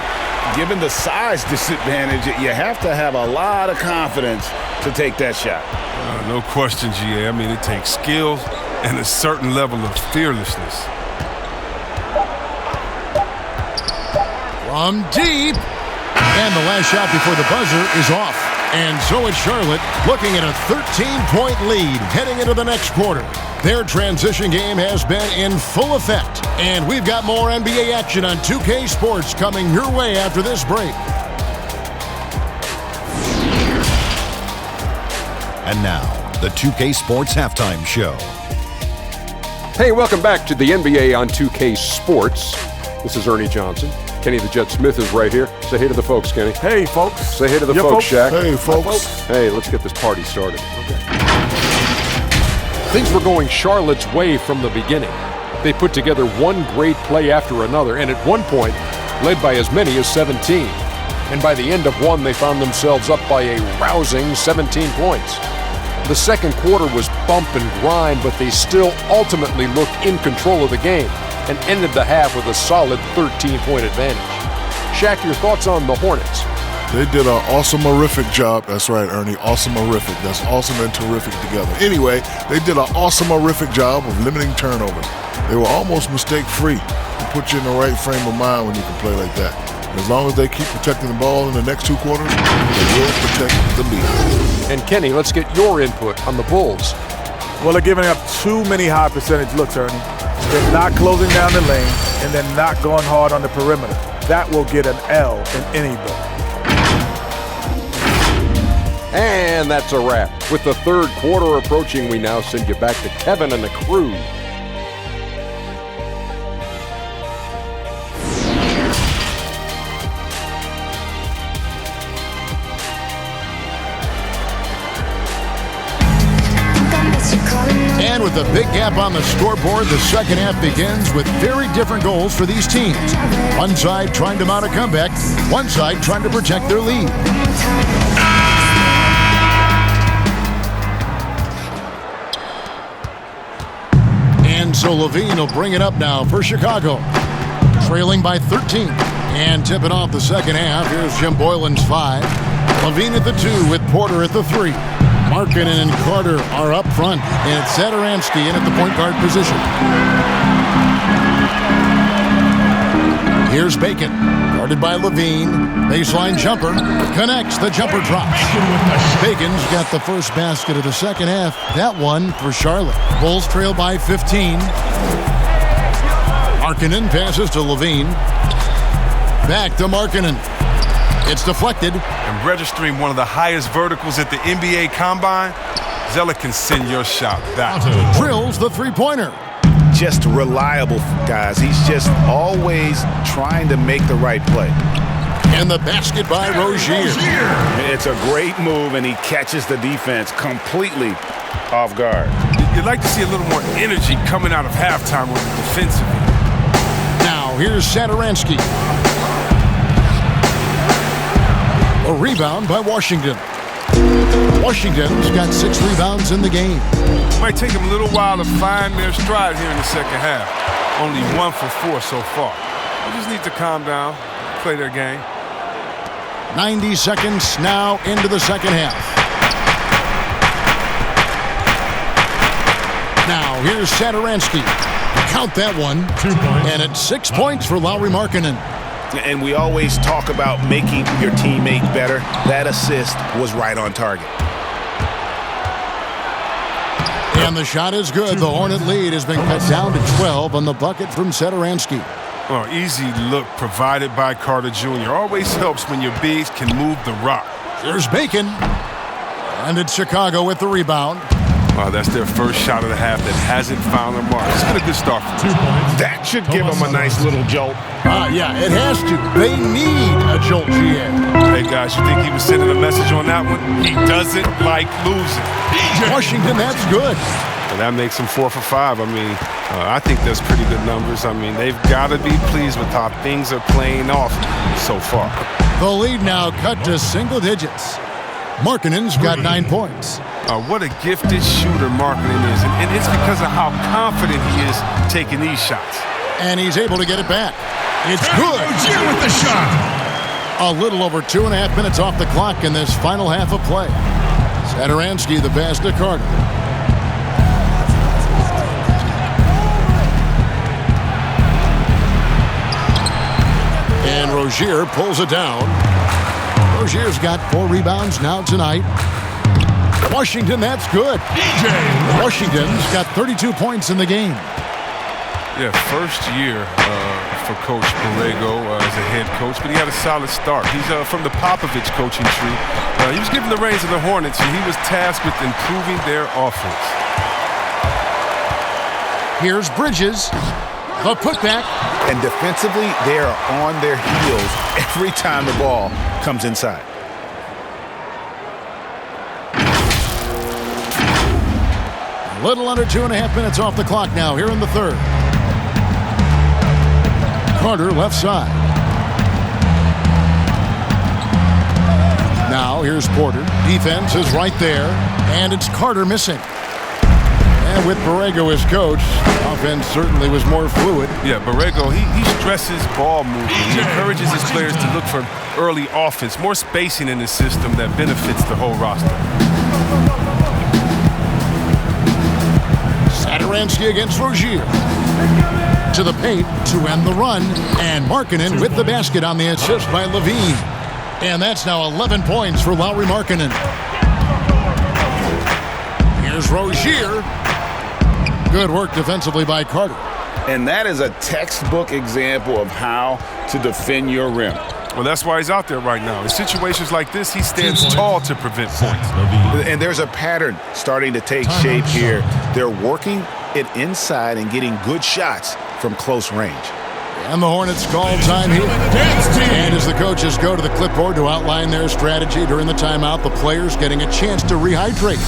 Given the size disadvantage, you have to have a lot of confidence to take that shot. No question, GA. I mean, it takes skill and a certain level of fearlessness. From deep. And the last shot before the buzzer is off. And so it's Charlotte looking at a 13-point lead heading into the next quarter. Their transition game has been in full effect. And we've got more NBA action on 2K Sports coming your way after this break. And now, the 2K Sports Halftime Show. Hey, welcome back to the NBA on 2K Sports. This is Ernie Johnson. Kenny the Jet Smith is right here. Say hey to the folks, Kenny. Hey, folks. Say hey to the folks, Shaq. Hey, folks. Hey, let's get this party started. Okay. Things were going Charlotte's way from the beginning. They put together one great play after another, and at one point, led by as many as 17. And by the end of one, they found themselves up by a rousing 17 points. The second quarter was bump and grind, but they still ultimately looked in control of the game and ended the half with a solid 13-point advantage. Shaq, your thoughts on the Hornets? They did an awesome-horrific job. That's right, Ernie. Awesome-horrific. That's awesome and terrific together. Anyway, they did an awesome-horrific job of limiting turnovers. They were almost mistake-free. It puts you in the right frame of mind when you can play like that. As long as they keep protecting the ball in the next 2 quarters, they will protect the lead. And Kenny, let's get your input on the Bulls. Well, they're giving up too many high percentage looks, Ernie. They're not closing down the lane, and they're not going hard on the perimeter. That will get an L in any book. And that's a wrap. With the third quarter approaching, we now send you back to Kevin and the crew. with a big gap on the scoreboard. The second half begins with very different goals for these teams. One side trying to mount a comeback, one side trying to protect their lead. And so LaVine will bring it up now for Chicago. Trailing by 13. And tipping off the second half. Here's Jim Boylan's 5. LaVine at the 2 with Porter at the 3. Markkanen and Carter are up front. And it's Satoransky in at the point guard position. Here's Bacon. Guarded by LaVine. Baseline jumper. Connects. The jumper drops. Bacon's got the first basket of the second half. That one for Charlotte. Bulls trail by 15. Markkanen passes to LaVine. Back to Markkanen. It's deflected. And registering one of the highest verticals at the NBA Combine, Zeller can send your shot back. Drills the three-pointer. Just reliable, guys. He's just always trying to make the right play. And the basket by Rozier. It's a great move, and he catches the defense completely off guard. You'd like to see a little more energy coming out of halftime with the defensive end. Now, here's Satoransky. A rebound by Washington. Washington's got 6 rebounds in the game. Might take them a little while to find their stride here in the second half. Only 1 for 4 so far. They just need to calm down, play their game. 90 seconds now into the second half. Now, here's Satoransky. Count that one. 2 points. And it's 6 points for Lauri Markkanen. And we always talk about making your teammate better. That assist was right on target. And the shot is good. The Hornet lead has been cut down to 12 on the bucket from Satoransky. Oh, easy look provided by Carter Jr. Always helps when your bigs can move the rock. There's Bacon. And it's Chicago with the rebound. Wow, that's their first shot of the half that hasn't found their mark. It's been a good start. 2 points. That should give them a nice little jolt. Yeah, it has to. They need a jolt, GA. Hey, guys, you think he was sending a message on that one? He doesn't like losing. Washington, that's good. And that makes him 4 for 5. I mean, I think that's pretty good numbers. I mean, they've got to be pleased with how things are playing off so far. The lead now cut to single digits. Markkanen's got 9 points. What a gifted shooter Markkanen is, and it's because of how confident he is taking these shots. And he's able to get it back. It's good. Rozier with the shot. A little over 2.5 minutes off the clock in this final half of play. Satoransky the pass to Carter. And Rozier pulls it down. Rozier's got 4 rebounds now tonight. Washington, that's good. Washington's got 32 points in the game. Yeah, first year for Coach Borrego as a head coach, but he had a solid start. He's from the Popovich coaching tree. He was given the reins of the Hornets, and he was tasked with improving their offense. Here's Bridges. The putback. And defensively, they are on their heels every time the ball comes inside. A little under 2.5 minutes off the clock now here in the third. Carter left side. Now here's Porter. Defense is right there, and it's Carter missing. And with Borrego as coach, offense certainly was more fluid. Yeah, Borrego, he stresses ball movement. He encourages his players to look for early offense, more spacing in the system that benefits the whole roster. Satoransky against Rozier. To the paint to end the run. And Markkanen with the basket on the assist by LaVine. And that's now 11 points for Lauri Markkanen. Here's Rozier. Good work defensively by Carter. And that is a textbook example of how to defend your rim. Well, that's why he's out there right now. In situations like this, he stands tall to prevent points. And there's a pattern starting to take shape here. They're working it inside and getting good shots from close range. And the Hornets call time here. And as the coaches go to the clipboard to outline their strategy during the timeout, the players getting a chance to rehydrate.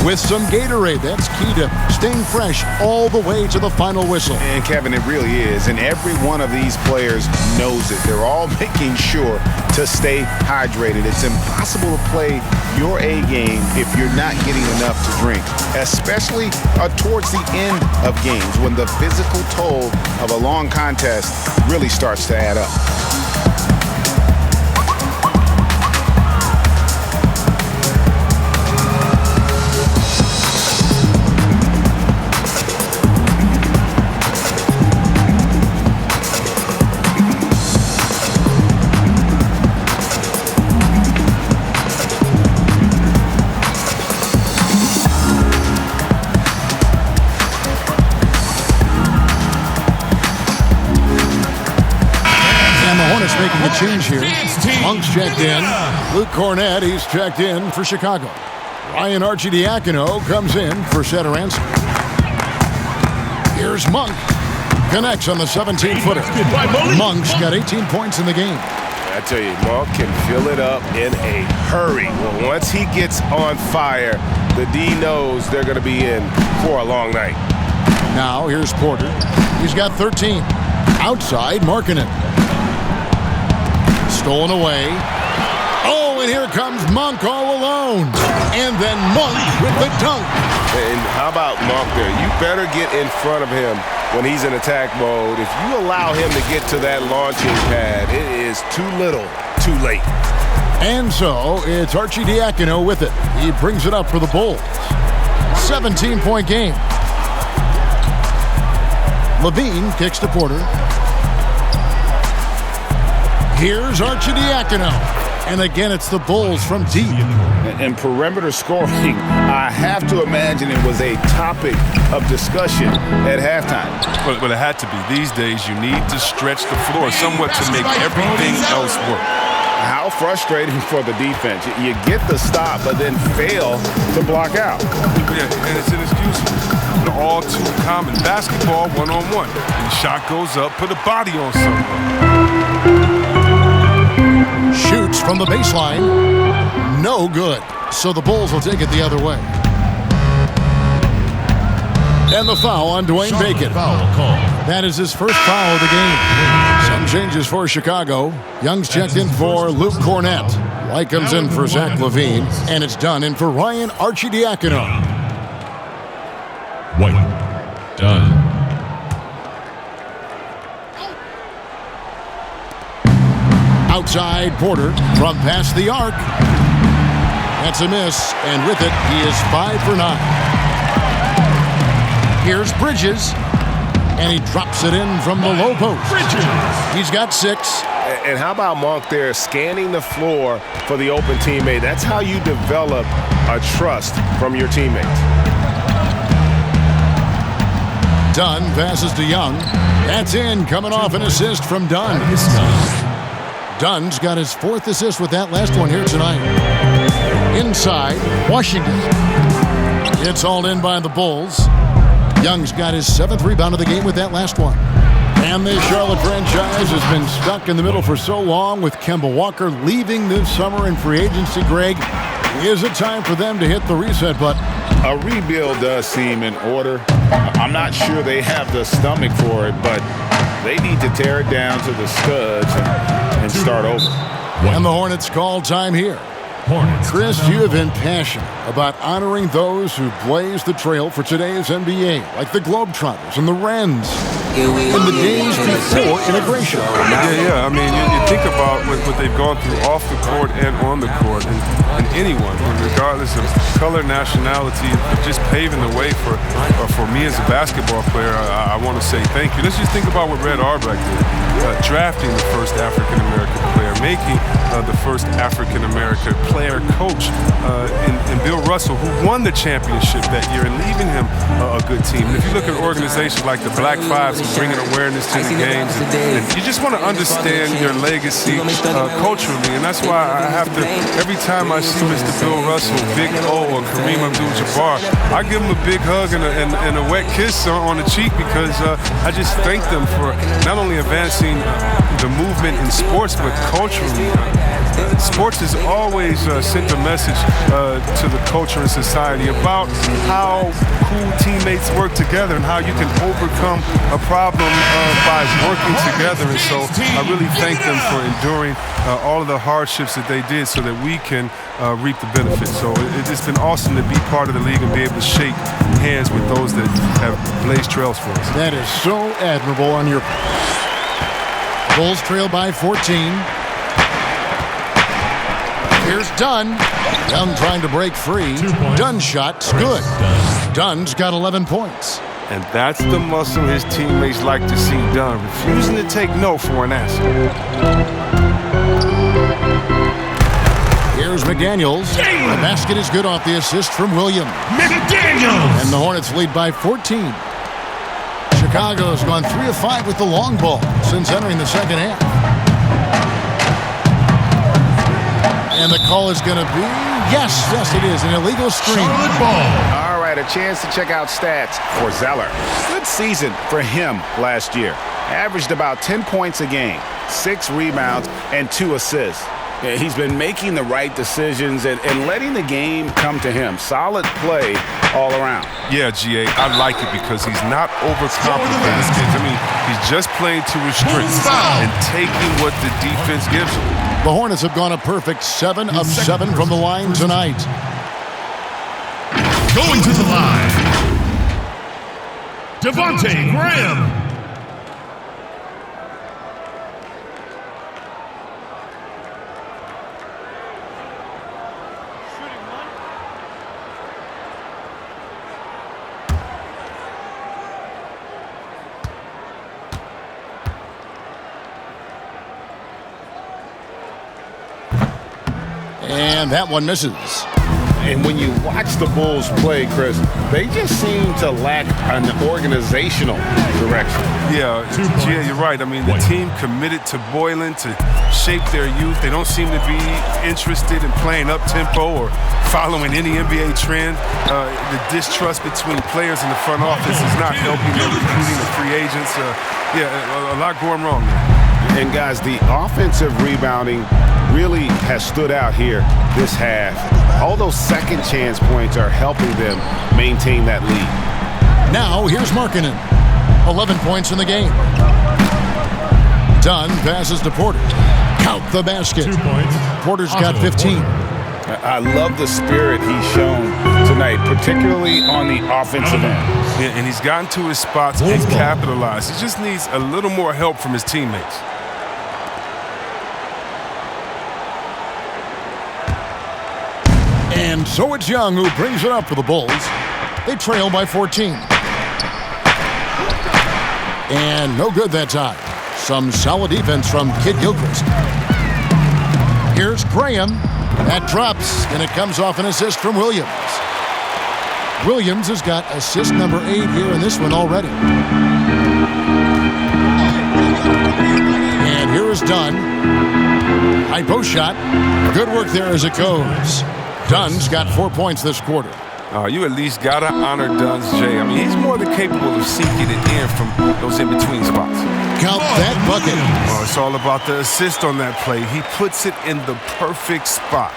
with some Gatorade. That's key to staying fresh all the way to the final whistle. And Kevin, it really is. And every one of these players knows it. They're all making sure to stay hydrated. It's impossible to play your A game if you're not getting enough to drink, especially towards the end of games when the physical toll of a long contest really starts to add up. Making a change here. Monk's checked in. Luke Cornett, he's checked in for Chicago. Ryan Arcidiacono comes in for Satoransky. Here's Monk. Connects on the 17-footer. Monk's got 18 points in the game. I tell you, Monk can fill it up in a hurry. Well, once he gets on fire, the D knows they're going to be in for a long night. Now here's Porter. He's got 13. Outside, Markkanen. Stolen away. Oh, and here comes Monk all alone. And then Monk with the dunk. And how about Monk there? You better get in front of him when he's in attack mode. If you allow him to get to that launching pad, it is too little, too late. And so it's Arcidiacono with it. He brings it up for the Bulls. 17-point game. LaVine kicks to Porter. Here's Arcidiacono. And again, it's the Bulls from deep. And perimeter scoring, I have to imagine it was a topic of discussion at halftime. But it had to be. These days, you need to stretch the floor somewhat to make everything else work. How frustrating for the defense. You get the stop, but then fail to block out. Yeah, and it's inexcusable. They're all too common. Basketball, one-on-one. And the shot goes up, put a body on someone. Shoots from the baseline. No good. So the Bulls will take it the other way. And the foul on Dwayne Bacon. That is his first foul of the game. Some changes for Chicago. Young's checked in for Luke Cornett. White comes in for Zach LaVine. And it's done in for Ryan Arcidiacono. White. Done. Outside Porter from past the arc. That's a miss, and with it, he is 5 for 9. Here's Bridges, and he drops it in from the low post. He's got 6. And how about Monk there scanning the floor for the open teammate? That's how you develop a trust from your teammates. Dunn passes to Young. That's in, coming off an assist from Dunn. Dunn's got his 4th assist with that last one here tonight. Inside, Washington. It's hauled in by the Bulls. Young's got his 7th rebound of the game with that last one. And the Charlotte franchise has been stuck in the middle for so long with Kemba Walker leaving this summer in free agency, Greg. Is it time for them to hit the reset button? A rebuild does seem in order. I'm not sure they have the stomach for it, but they need to tear it down to the studs and start over. And the Hornets call time here. Chris, you have been passionate about honoring those who blazed the trail for today's NBA, like the Globetrotters and the Wrens, in the days before integration. Yeah. I mean, you think about what they've gone through off the court and on the court, and anyone, regardless of color, nationality, just paving the way for me as a basketball player. I want to say thank you. Let's just think about what Red Auerbach did, drafting the first African-American player, making the first African-American player coach in Bill Russell, who won the championship that year, and leaving him a good team. And if you look at organizations like the Black Fives, bringing awareness to the games, and you just want to understand your legacy culturally, and that's why I have to, every time I see Mr. Bill Russell, Big O, or Kareem Abdul-Jabbar, I give them a big hug and a wet kiss on the cheek, because I just thank them for not only advancing the movement in sports, but culturally. sports has always sent a message to the culture and society about how cool teammates work together and how you can overcome a problem by working together. And so I really thank them for enduring all of the hardships that they did so that we can reap the benefits. So it's been awesome to be part of the league and be able to shake hands with those that have blazed trails for us. That is so admirable on your part. Bulls trail by 14. Here's Dunn. Young trying to break free. Dunn's shot's good. Dunn's got 11 points. And that's the muscle his teammates like to see Dunn, refusing to take no for an answer. Here's McDaniels. The basket is good off the assist from Williams. McDaniels! And the Hornets lead by 14. Chicago's gone 3 of 5 with the long ball since entering the second half. And the call is going to be, yes, it is, an illegal screen. Charlotte ball. All right, a chance to check out stats for Zeller. Good season for him last year. Averaged about 10 points a game, 6 rebounds, and 2 assists. He's been making the right decisions and letting the game come to him. Solid play all around. Yeah, GA, I like it because he's not overcomplicating things. I mean, he's just playing to his strengths and taking what the defense gives him. The Hornets have gone a perfect 7 of 7 from the line tonight. Going to the line, Devontae Graham. And that one misses. And when you watch the Bulls play, Chris, they just seem to lack an organizational direction. Yeah, you're right. I mean, the team committed to Boylan to shape their youth. They don't seem to be interested in playing up-tempo or following any NBA trend. The distrust between players in the front office is not helping them recruiting the free agents. A lot going wrong there. And, guys, the offensive rebounding really has stood out here this half. All those second chance points are helping them maintain that lead. Now here's Markkanen. 11 points in the game. Dunn passes to Porter. Count the basket. 2 points. Porter's got 15. I love the spirit he's shown tonight, particularly on the offensive end. Yeah, and he's gotten to his spots and capitalized. He just needs a little more help from his teammates. And so it's Young who brings it up for the Bulls. They trail by 14. And no good that time. Some solid defense from Kid Gilchrist. Here's Graham. That drops, and it comes off an assist from Williams. Williams has got assist number 8 here in this one already. And here is Dunn. High post shot. Good work there as it goes. Dunn's got 4 points this quarter. You at least got to honor Dunn's, Jay. I mean, he's more than capable of sinking it in from those in-between spots. Count that bucket. It's all about the assist on that play. He puts it in the perfect spot.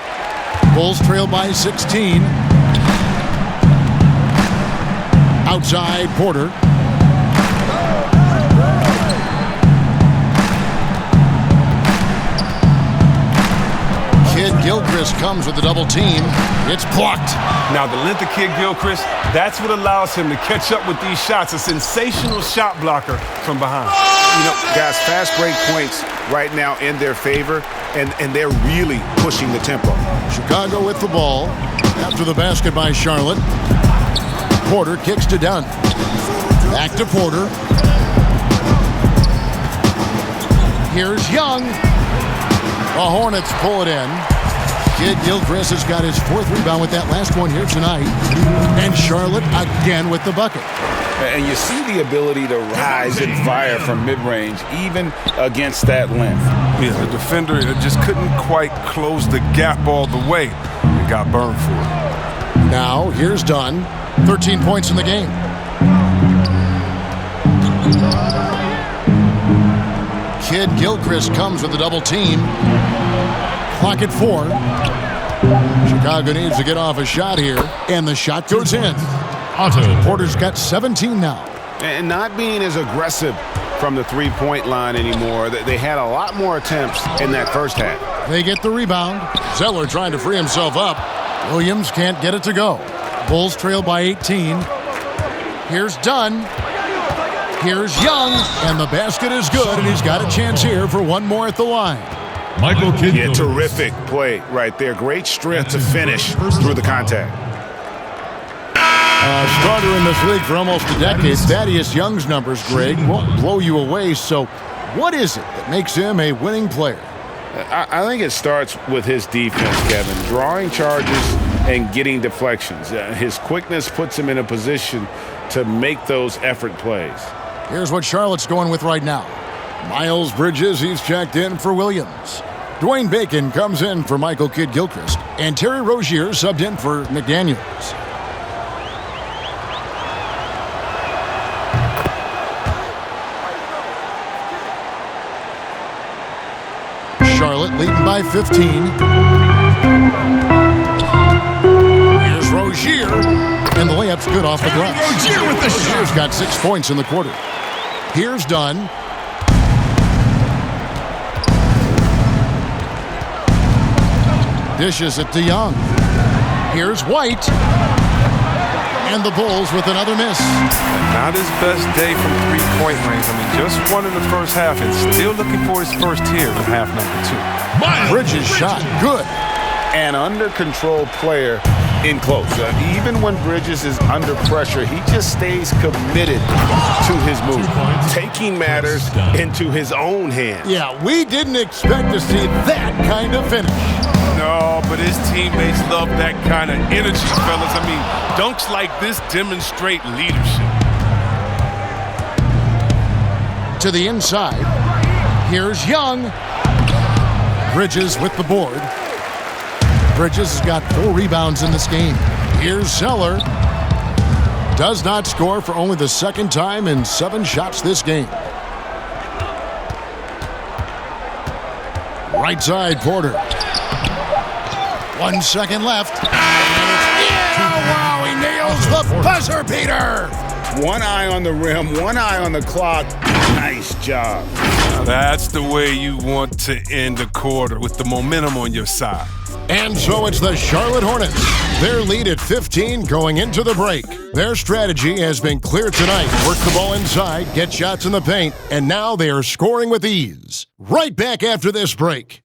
Bulls trail by 16. Outside, Porter. Kid Gilchrist comes with a double team. It's blocked. Now, the length of Kid Gilchrist, that's what allows him to catch up with these shots. A sensational shot blocker from behind. You know, guys, fast break points right now in their favor, and they're really pushing the tempo. Chicago with the ball. After the basket by Charlotte. Porter kicks to Dunn. Back to Porter. Here's Young. The Hornets pull it in. Kid Gilchrist has got his 4th rebound with that last one here tonight. And Charlotte again with the bucket. And you see the ability to rise and fire from mid-range, even against that length. Yeah, the defender just couldn't quite close the gap all the way and got burned for it. Now, here's Dunn. 13 points in the game. Kid Gilchrist comes with a double team. Clock at 4. Chicago needs to get off a shot here, and the shot goes in. Porter's got 17 now. And not being as aggressive from the three-point line anymore. They had a lot more attempts in that first half. They get the rebound. Zeller trying to free himself up. Williams can't get it to go. Bulls trail by 18. Here's Dunn. Here's Young, and the basket is good, and he's got a chance here for one more at the line. Michael Kidd. Yeah, terrific play right there. Great strength to finish through the contact. Starter in this league for almost a decade. Thaddeus Young's numbers, Greg, won't blow you away. So what is it that makes him a winning player? I think it starts with his defense, Kevin. Drawing charges and getting deflections. His quickness puts him in a position to make those effort plays. Here's what Charlotte's going with right now. Miles Bridges, he's checked in for Williams. Dwayne Bacon comes in for Michael Kidd-Gilchrist. And Terry Rozier subbed in for McDaniels. Charlotte leading by 15. Here's Rozier, and the layup's good off the glass. Rozier's got 6 points in the quarter. Here's Dunn. Dishes it to Young. Here's White. And the Bulls with another miss. Not his best day from three-point range. I mean, just won in the first half and still looking for his first here in half number 2. Bridges shot good. An under-control player in close. Even when Bridges is under pressure, he just stays committed to his move, taking matters into his own hands. Yeah, we didn't expect to see that kind of finish. No, but his teammates love that kind of energy, fellas. I mean, dunks like this demonstrate leadership. To the inside. Here's Young. Bridges with the board. Bridges has got 4 rebounds in this game. Here's Zeller. Does not score for only the second time in 7 shots this game. Right side, Porter. 1 second left. Yeah! Wow, he nails the buzzer beater! One eye on the rim, one eye on the clock. Nice job. Now that's the way you want to end the quarter, with the momentum on your side. And so it's the Charlotte Hornets. Their lead at 15 going into the break. Their strategy has been clear tonight. Work the ball inside, get shots in the paint, and now they are scoring with ease. Right back after this break.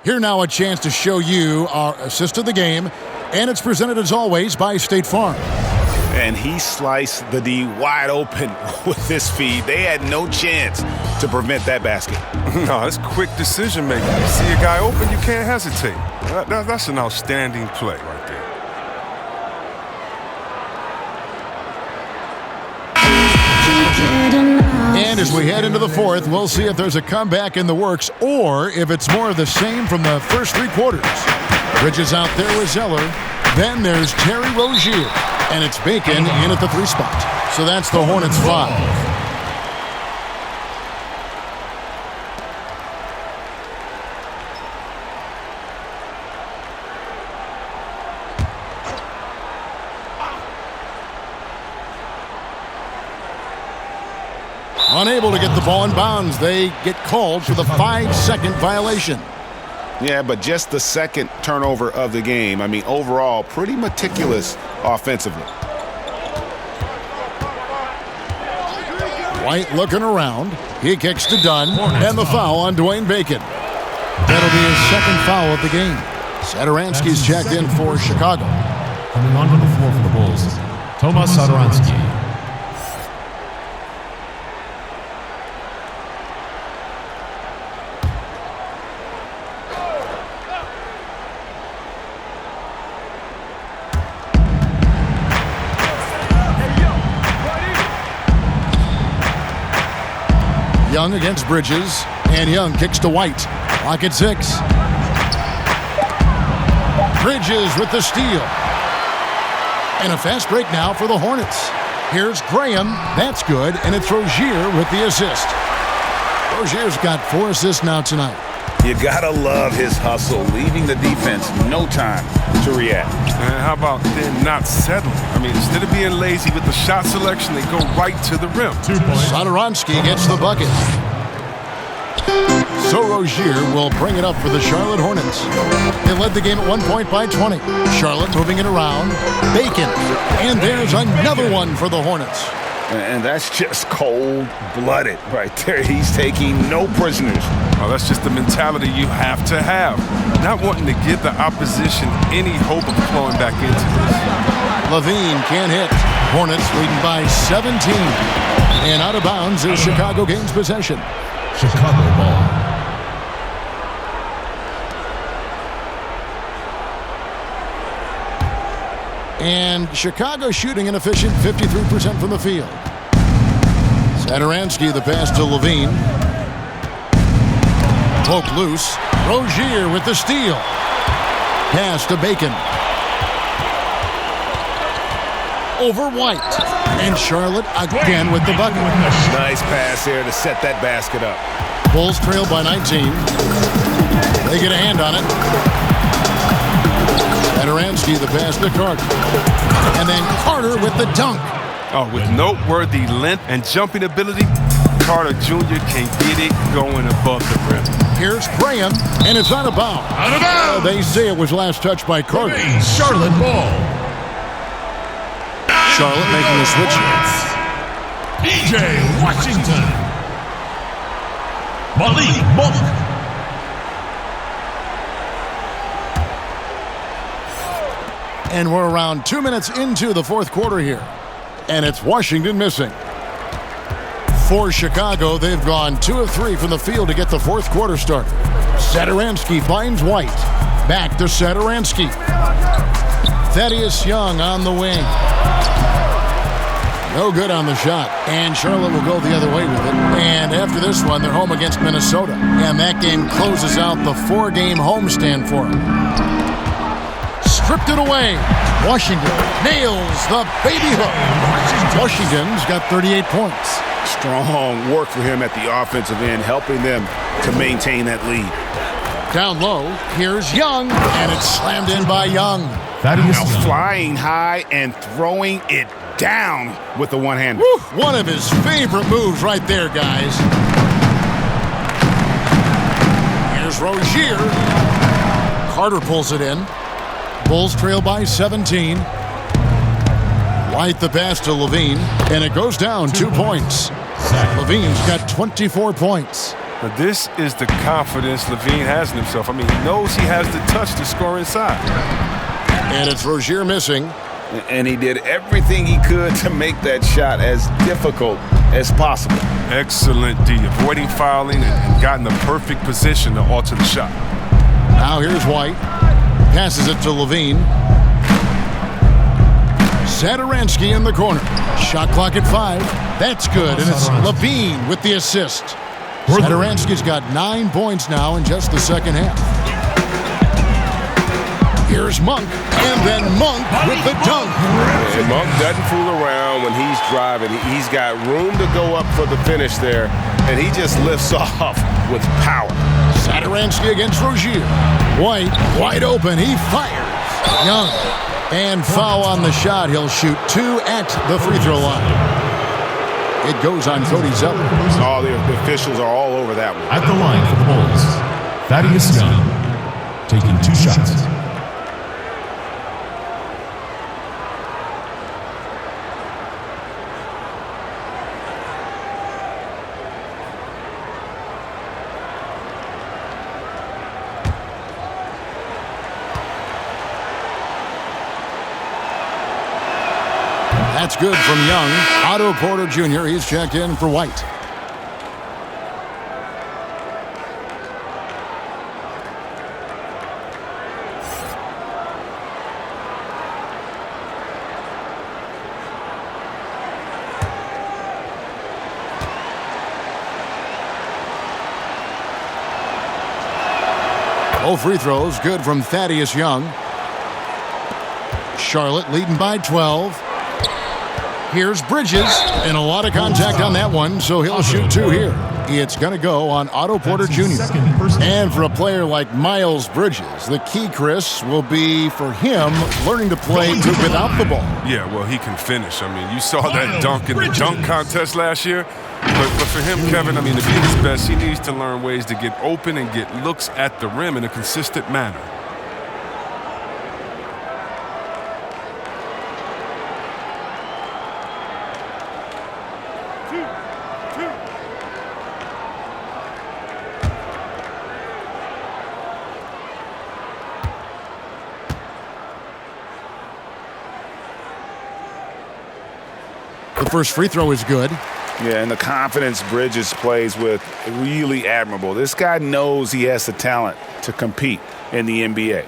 Here now a chance to show you our assist of the game, and it's presented as always by State Farm. And he sliced the D wide open with this feed. They had no chance to prevent that basket. No, it's quick decision making. You see a guy open, you can't hesitate. That's an outstanding play right there. And as we head into the fourth, we'll see if there's a comeback in the works or if it's more of the same from the first 3 quarters. Bridges out there with Zeller. Then there's Terry Rozier. And it's Bacon in at the 3 spot. So that's the Hornets 5. Unable to get the ball in bounds. They get called for the 5-second violation. Yeah, but just the second turnover of the game. I mean, overall, pretty meticulous offensively. White looking around. He kicks to Dunn. And the foul on Dwayne Bacon. That'll be his second foul of the game. Satoransky's checked in for Chicago. Coming onto the floor for the Bulls, Tomas Satoransky. Young against Bridges, and Young kicks to White. Clock at 6. Bridges with the steal. And a fast break now for the Hornets. Here's Graham. That's good. And it's Rozier with the assist. Rozier's got 4 assists now tonight. You gotta love his hustle, leaving the defense no time to react. And how about then not settling? I mean, instead of being lazy with the shot selection, they go right to the rim. 2 points. Satoransky gets the bucket. So Rozier will bring it up for the Charlotte Hornets. They led the game at 1 point by 20. Charlotte moving it around. Bacon. And there's another one for the Hornets. And that's just cold-blooded right there. He's taking no prisoners. Well, that's just the mentality you have to have. Not wanting to give the opposition any hope of flowing back into this. LaVine can't hit. Hornets leading by 17. And out of bounds is Chicago gains possession. Chicago ball. And Chicago shooting an efficient 53% from the field. Satoransky the pass to LaVine. Poke loose. Rozier with the steal. Pass to Bacon. Over White. And Charlotte again with the bucket. Nice pass there to set that basket up. Bulls trail by 19. They get a hand on it. Satoransky the pass to Carter. And then Carter with the dunk. Oh, with noteworthy length and jumping ability, Carter Jr. can get it going above the rim. Here's Graham, and it's out of bounds. Out of bounds! They say it was last touched by Carter. Charlotte ball. Charlotte making the switch. P.J. Washington. Malik Monk. And we're around 2 minutes into the fourth quarter here. And it's Washington missing. For Chicago, they've gone 2 of 3 from the field to get the fourth quarter started. Satoransky finds White. Back to Satoransky. Thaddeus Young on the wing. No good on the shot. And Charlotte will go the other way with it. And after this one, they're home against Minnesota. And that game closes out the 4-game homestand for them. Stripped it away. Washington nails the baby hook. Washington's got 38 points. Strong work for him at the offensive end, helping them to maintain that lead. Down low, here's Young, and it's slammed in by Young. Now flying high and throwing it down with the one-hander. One of his favorite moves right there, guys. Here's Rozier. Carter pulls it in. Bulls trail by 17. White the pass to LaVine, and it goes down 2 points. LaVine's got 24 points. But this is the confidence LaVine has in himself. I mean, he knows he has the touch to score inside. And it's Rozier missing. And he did everything he could to make that shot as difficult as possible. Excellent D, avoiding fouling and got in the perfect position to alter the shot. Now here's White. Passes it to LaVine. Satoransky in the corner. Shot clock at 5. That's good, and it's LaVine with the assist. Satoransky's got 9 points now in just the second half. Here's Monk, and then Monk with the dunk. And Monk doesn't fool around when he's driving. He's got room to go up for the finish there, and he just lifts off with power. Satoransky against Rozier. White, wide open, he fires. Young, and foul on the shot. He'll shoot 2 at the free throw line. It goes on Cody Zeller. All the officials are all over that one. At the line for the Bulls, Thaddeus Young taking 2 shots. That's good from Young. Otto Porter Jr., he's checked in for White. Both free throws good from Thaddeus Young. Charlotte leading by 12. Here's Bridges, and a lot of contact on that one, so he'll shoot 2 here. It's going to go on Otto Porter Jr. And for a player like Miles Bridges, the key, Chris, will be for him learning to play without the ball. Yeah, well, he can finish. I mean, you saw that dunk in the dunk contest last year. But for him, Kevin, I mean, to be his best, he needs to learn ways to get open and get looks at the rim in a consistent manner. The first free throw is good. Yeah, and the confidence Bridges plays with, really admirable. This guy knows he has the talent to compete in the NBA.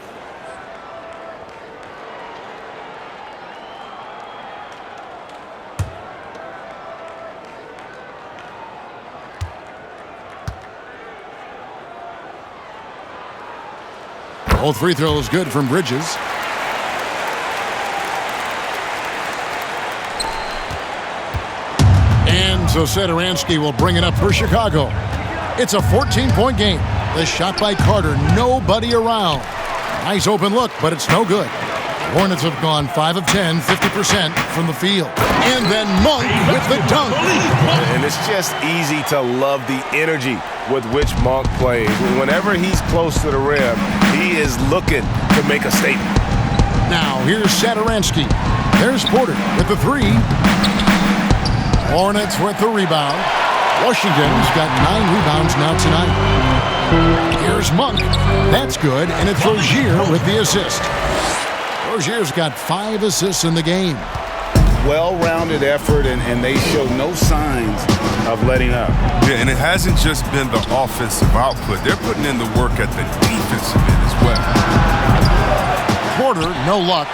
Both free throws good from Bridges. So Satoransky will bring it up for Chicago. It's a 14-point game. The shot by Carter, nobody around. Nice open look, but it's no good. Hornets have gone 5 of 10, 50% from the field. And then Monk with the dunk. And it's just easy to love the energy with which Monk plays. Whenever he's close to the rim, he is looking to make a statement. Now here's Satoransky. There's Porter with the 3. Hornets with the rebound. Washington's got 9 rebounds now tonight. Here's Monk. That's good, and it's Rozier with the assist. Rozier's got 5 assists in the game. Well-rounded effort, and they show no signs of letting up. Yeah, and it hasn't just been the offensive output. They're putting in the work at the defensive end as well. Porter, no luck.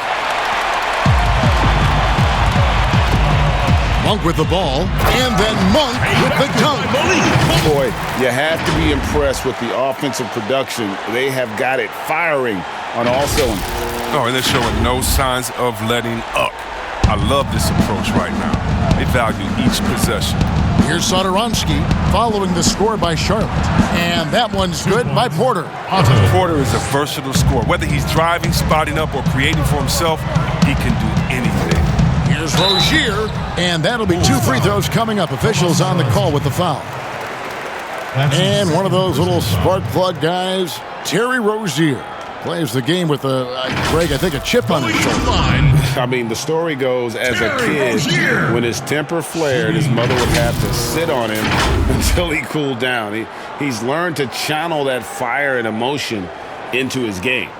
Monk with the ball, and then Monk with the dunk. Boy, you have to be impressed with the offensive production. They have got it firing on all cylinders. Oh, and they're showing no signs of letting up. I love this approach right now. They value each possession. Here's Satoransky following the score by Charlotte. And that one's good by Porter. Porter is a versatile scorer. Whether he's driving, spotting up, or creating for himself, he can do anything. Here's Rozier, and that'll be 2 free throws coming up. Officials on the call with the foul. And one of those little spark plug guys, Terry Rozier, plays the game with Greg, I think, a chip on his shoulder. I mean, the story goes, as a kid, when his temper flared, his mother would have to sit on him until he cooled down. He's learned to channel that fire and emotion into his game.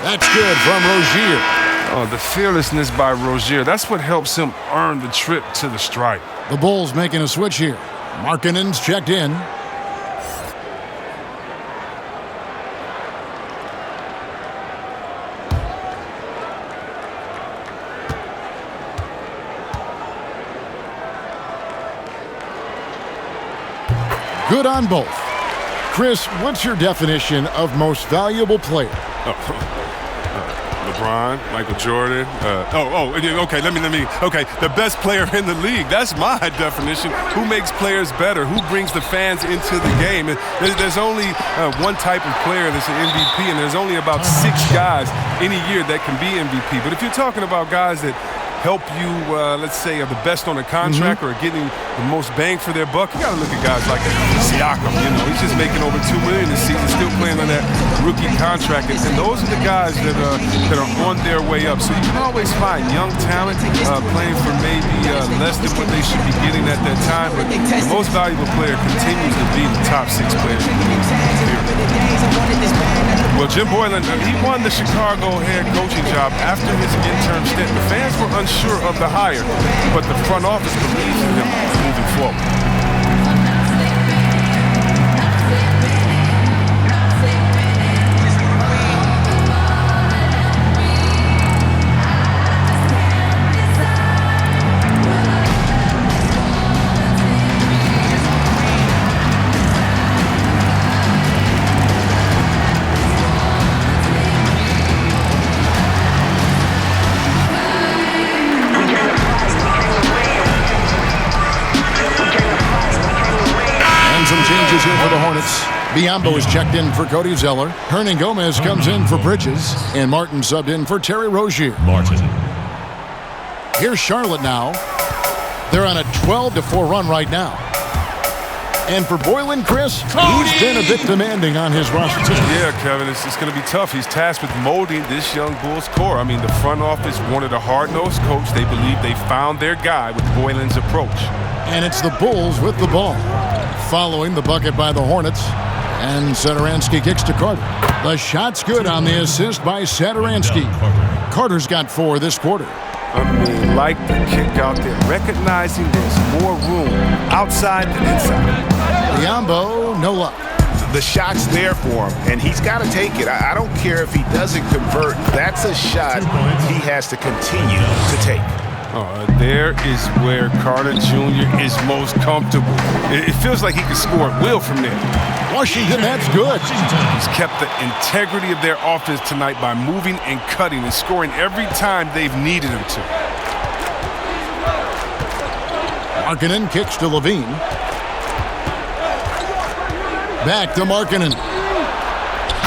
That's good from Rozier. Oh, the fearlessness by Rozier. That's what helps him earn the trip to the stripe. The Bulls making a switch here. Markkanen's checked in. Good on both. Chris, what's your definition of most valuable player? LeBron, Michael Jordan. Okay, okay, the best player in the league. That's my definition. Who makes players better? Who brings the fans into the game? There's only one type of player that's an MVP, and there's only about 6 guys any year that can be MVP. But if you're talking about guys that help you, let's say, are the best on a contract or getting the most bang for their buck, you got to look at guys like Siakam. You know, he's just making over $2 million this season, still playing on that rookie contract, and those are the guys that are on their way up. So you can always find young talent playing for maybe less than what they should be getting at that time, but the most valuable player continues to be the top 6 players in the league. Well, Jim Boylan, he won the Chicago head coaching job after his interim stint. The fans were unsure of the hire, but the front office believes in him moving forward. Biombo is checked in for Cody Zeller. Hernan Gomez comes in for Bridges. And Martin subbed in for Terry Rozier. Martin. Here's Charlotte now. They're on a 12-4 run right now. And for Boylan, Chris, he's been a bit demanding on his roster. Yeah, Kevin, it's going to be tough. He's tasked with molding this young Bulls core. I mean, the front office wanted a hard-nosed coach. They believe they found their guy with Boylan's approach. And it's the Bulls with the ball. Following the bucket by the Hornets. And Satoransky kicks to Carter. The shot's good on the assist by Satoransky. Carter's got 4 this quarter. I mean, like the kick out there, recognizing there's more room outside than inside. Biombo, no luck. The shot's there for him, and he's got to take it. I don't care if he doesn't convert. That's a shot he has to continue to take. There is where Carter Jr. is most comfortable. It feels like he can score at will from there. Washington, that's good. He's kept the integrity of their offense tonight by moving and cutting and scoring every time they've needed him to. Markkanen kicks to LaVine. Back to Markkanen.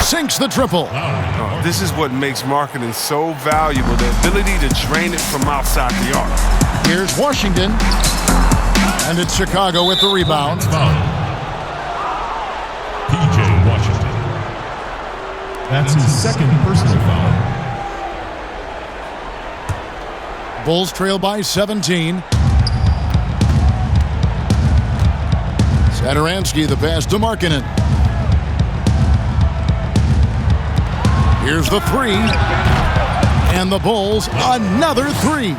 Sinks the triple. This is what makes Markkanen so valuable, the ability to drain it from outside the arc. Here's Washington. And it's Chicago with the rebound. P.J. Washington. That's his second personal foul. Bulls trail by 17. Satoransky, the pass to Markkanen. Here's the 3. And the Bulls, another 3.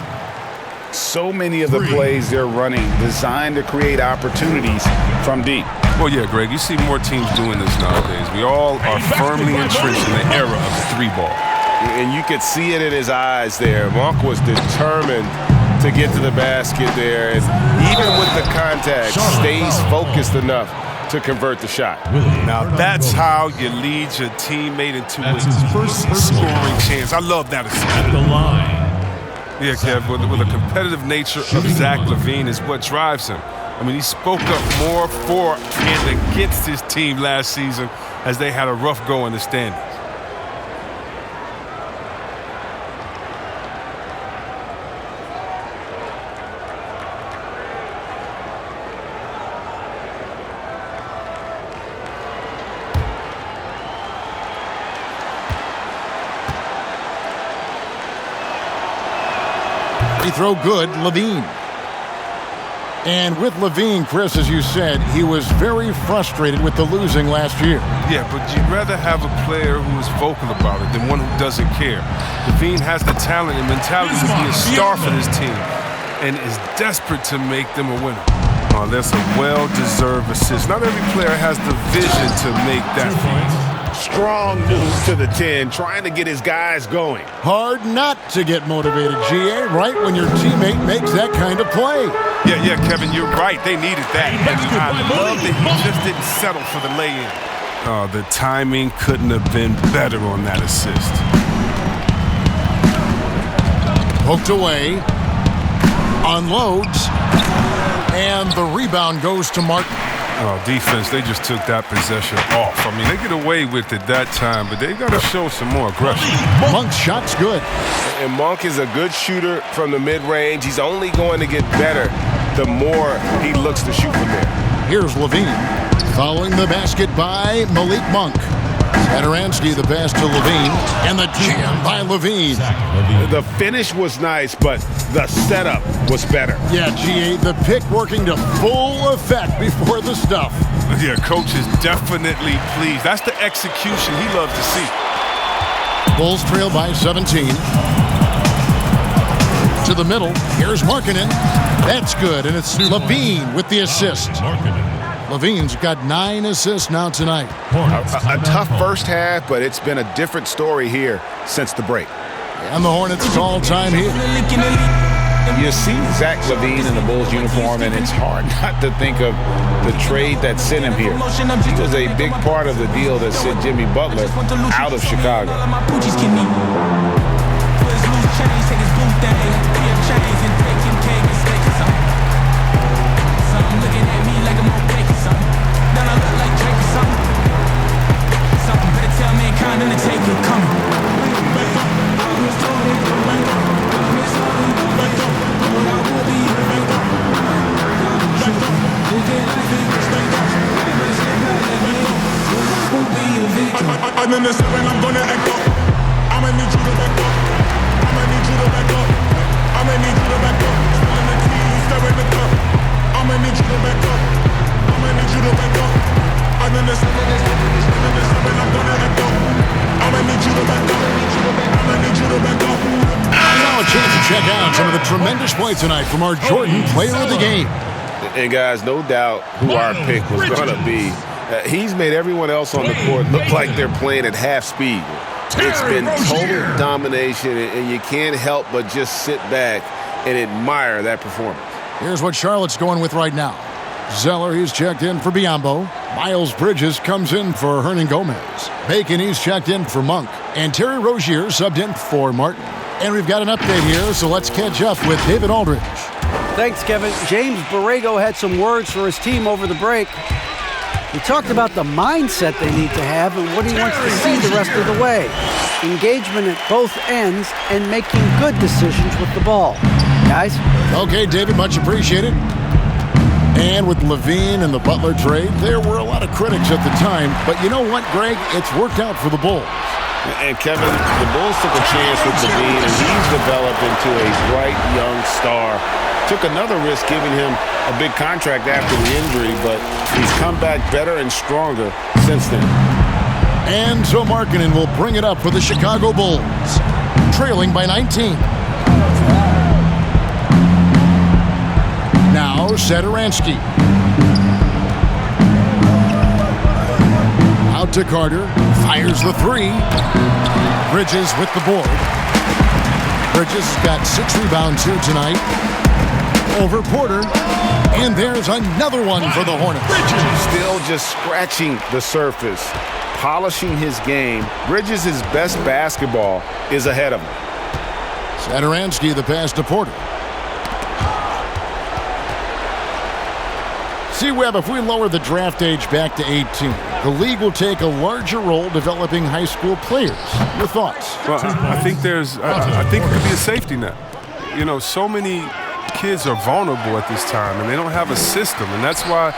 So many of the plays they're running designed to create opportunities from deep. Well, yeah, Greg, you see more teams doing this nowadays. We all are firmly entrenched in the era of the 3-ball. And you could see it in his eyes there. Monk was determined to get to the basket there. And even with the contact, stays focused enough to convert the shot. Now that's how you lead your teammate into a scoring chance. I love that assist. At the line. Yeah, Kev, with the competitive nature of Zach LaVine is what drives him. I mean, he spoke up more for and against his team last season as they had a rough go in the standings. Free throw good, LaVine. And with LaVine, Chris, as you said, he was very frustrated with the losing last year. Yeah, but you'd rather have a player who is vocal about it than one who doesn't care. LaVine has the talent and mentality to be a star for this team and is desperate to make them a winner. Oh, that's a well-deserved assist. Not every player has the vision to make that feat. Strong move to the 10, trying to get his guys going. Hard not to get motivated, GA, right when your teammate makes that kind of play. Yeah, Kevin, you're right. They needed that. And I love that he just didn't settle for the lay-in. Oh, the timing couldn't have been better on that assist. Poked away. Unloads. And the rebound goes to Martin. Oh, defense, they just took that possession off. I mean, they get away with it that time, but they got to show some more aggression. Monk's shot's good. And Monk is a good shooter from the mid-range. He's only going to get better the more he looks to shoot from there. Here's LaVine. Following the basket by Malik Monk. Satoransky, the pass to LaVine. And the jam by LaVine. The finish was nice, but the setup was better. Yeah, GA, the pick working to full effect before the stuff. Yeah, coach is definitely pleased. That's the execution he loves to see. Bulls trail by 17. To the middle. Here's Markkanen. That's good, and it's LaVine with the assist. LaVine's got 9 assists now tonight. A tough first half, but it's been a different story here since the break. And the Hornets call time here. You see Zach LaVine in the Bulls uniform, and it's hard not to think of the trade that sent him here. He was a big part of the deal that sent Jimmy Butler out of Chicago. And then the 7, I'm gonna echo. I'ma need you to back up. I'ma need you to back up. I'ma need you to back up. Spilling the tea, stirring the cup. I'ma need you to back up. I'ma need you to back up. And then the 7, I'm gonna echo. I'ma need you to back up. I'ma need you to back up. Now a chance to check out some of the tremendous play tonight from our Jordan Player of the Game. And guys, no doubt who our pick was going to be. He's made everyone else on the court look like they're playing at half speed. It's been total domination, and you can't help but just sit back and admire that performance. Here's what Charlotte's going with right now. Zeller, he's checked in for Biombo. Miles Bridges comes in for Hernan Gomez. Bacon, he's checked in for Monk. And Terry Rozier subbed in for Martin. And we've got an update here, so let's catch up with David Aldridge. Thanks, Kevin. James Borrego had some words for his team over the break. He talked about the mindset they need to have and what he wants to see the rest of the way. Engagement at both ends and making good decisions with the ball. Guys? Okay, David, much appreciated. And with LaVine and the Butler trade, there were a lot of critics at the time. But you know what, Greg? It's worked out for the Bulls. And Kevin, the Bulls took a chance with LaVine, and he's developed into a bright young star. Took another risk giving him a big contract after the injury, but he's come back better and stronger since then. And so Markkanen will bring it up for the Chicago Bulls, trailing by 19. Now Satoransky. Out to Carter, fires the 3. Bridges with the board. Bridges has got 6 rebounds here tonight. Over Porter, and there's another one for the Hornets. Still just scratching the surface, polishing his game. Bridges' best basketball is ahead of him. Satoransky, the pass to Porter. See, Webb, if we lower the draft age back to 18, the league will take a larger role developing high school players. Your thoughts? Well, I think I think it could be a safety net. You know, so many kids are vulnerable at this time, and they don't have a system, and that's why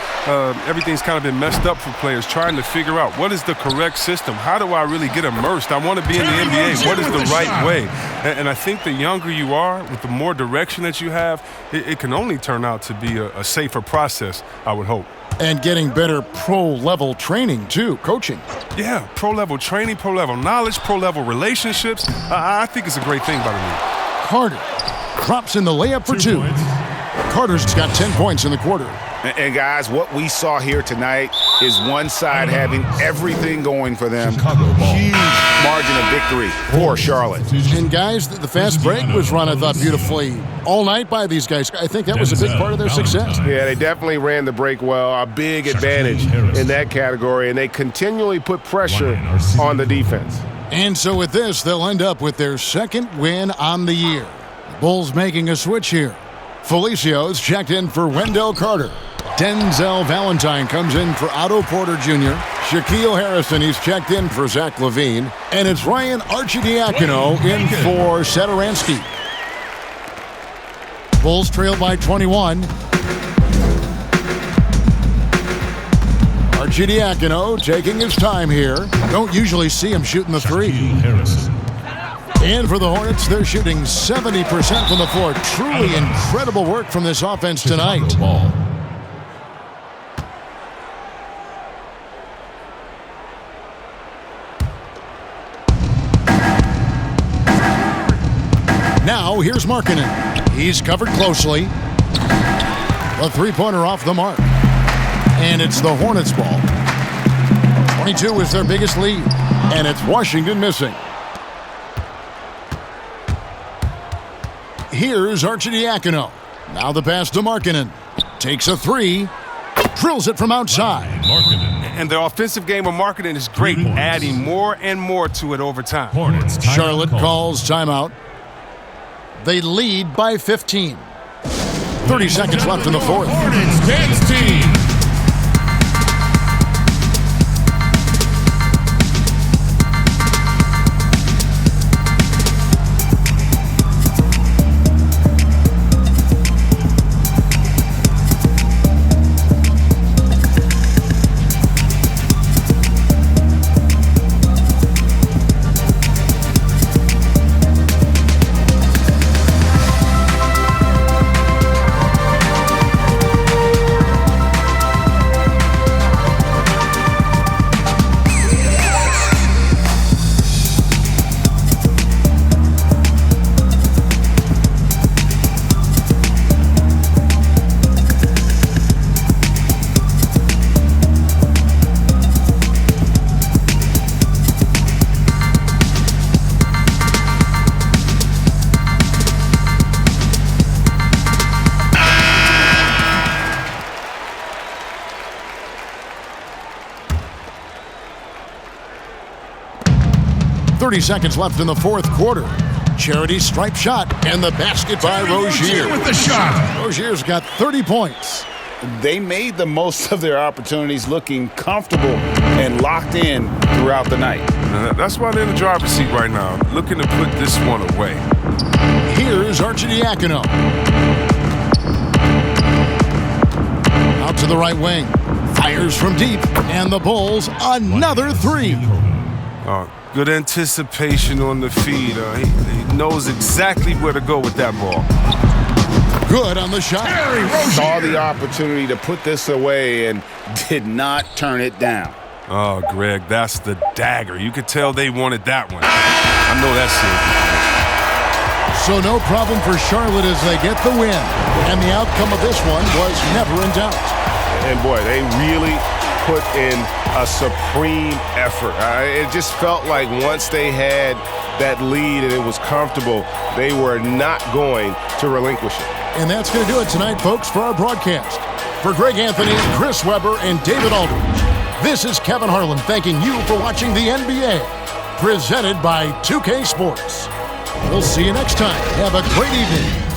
everything's kind of been messed up for players trying to figure out what is the correct system. How do I really get immersed? I want to be in the NBA. What is the right way? And I think the younger you are, with the more direction that you have, it can only turn out to be a safer process, I would hope. And getting better pro-level training, too, coaching. Yeah, pro-level training, pro-level knowledge, pro-level relationships. I think it's a great thing by the league. Carter drops in the layup for 2. Carter's got 10 points in the quarter. And guys, what we saw here tonight is one side having everything going for them. Huge margin of victory for Charlotte. And guys, the fast break was run, I thought, beautifully all night by these guys. I think that was a big part of their success. Yeah, they definitely ran the break well. A big advantage in that category, and they continually put pressure on the defense. And so with this, they'll end up with their second win on the year. Bulls making a switch here. Felicio's checked in for Wendell Carter. Denzel Valentine comes in for Otto Porter Jr. Shaquille Harrison, he's checked in for Zach LaVine. And it's Ryan Arcidiacono in for Satoransky. Bulls trail by 21. Arcidiacono taking his time here. Don't usually see him shooting the 3. And for the Hornets, they're shooting 70% from the floor. Truly incredible work from this offense tonight. Now, here's Markkanen. He's covered closely. A 3-pointer off the mark. And it's the Hornets' ball. 22 is their biggest lead. And it's Washington missing. Here's Arcidiacono. Now the pass to Markkanen. Takes a 3. Drills it from outside. And the offensive game of Markkanen is great, adding more and more to it over time. Charlotte calls timeout. They lead by 15. 30 seconds left in the fourth. Hornets dance team. 30 seconds left in the fourth quarter. Charity stripe shot, and the basket by Rozier. With the shot. Rozier's got 30 points. They made the most of their opportunities, looking comfortable and locked in throughout the night. That's why they're in the driver's seat right now, looking to put this one away. Here's Arcidiacono. Out to the right wing. Fires from deep, and the Bulls another three. Good anticipation on the feed. He knows exactly where to go with that ball. Good on the shot. Saw the opportunity to put this away and did not turn it down. Oh, Greg, that's the dagger. You could tell they wanted that one. I know that's it. So no problem for Charlotte as they get the win. And the outcome of this one was never in doubt. And boy, they really put in a supreme effort. It just felt like once they had that lead and it was comfortable, they were not going to relinquish it. And that's going to do it tonight, folks, for our broadcast. For Greg Anthony, Chris Webber, and David Aldridge, this is Kevin Harlan thanking you for watching the NBA, presented by 2K Sports. We'll see you next time. Have a great evening.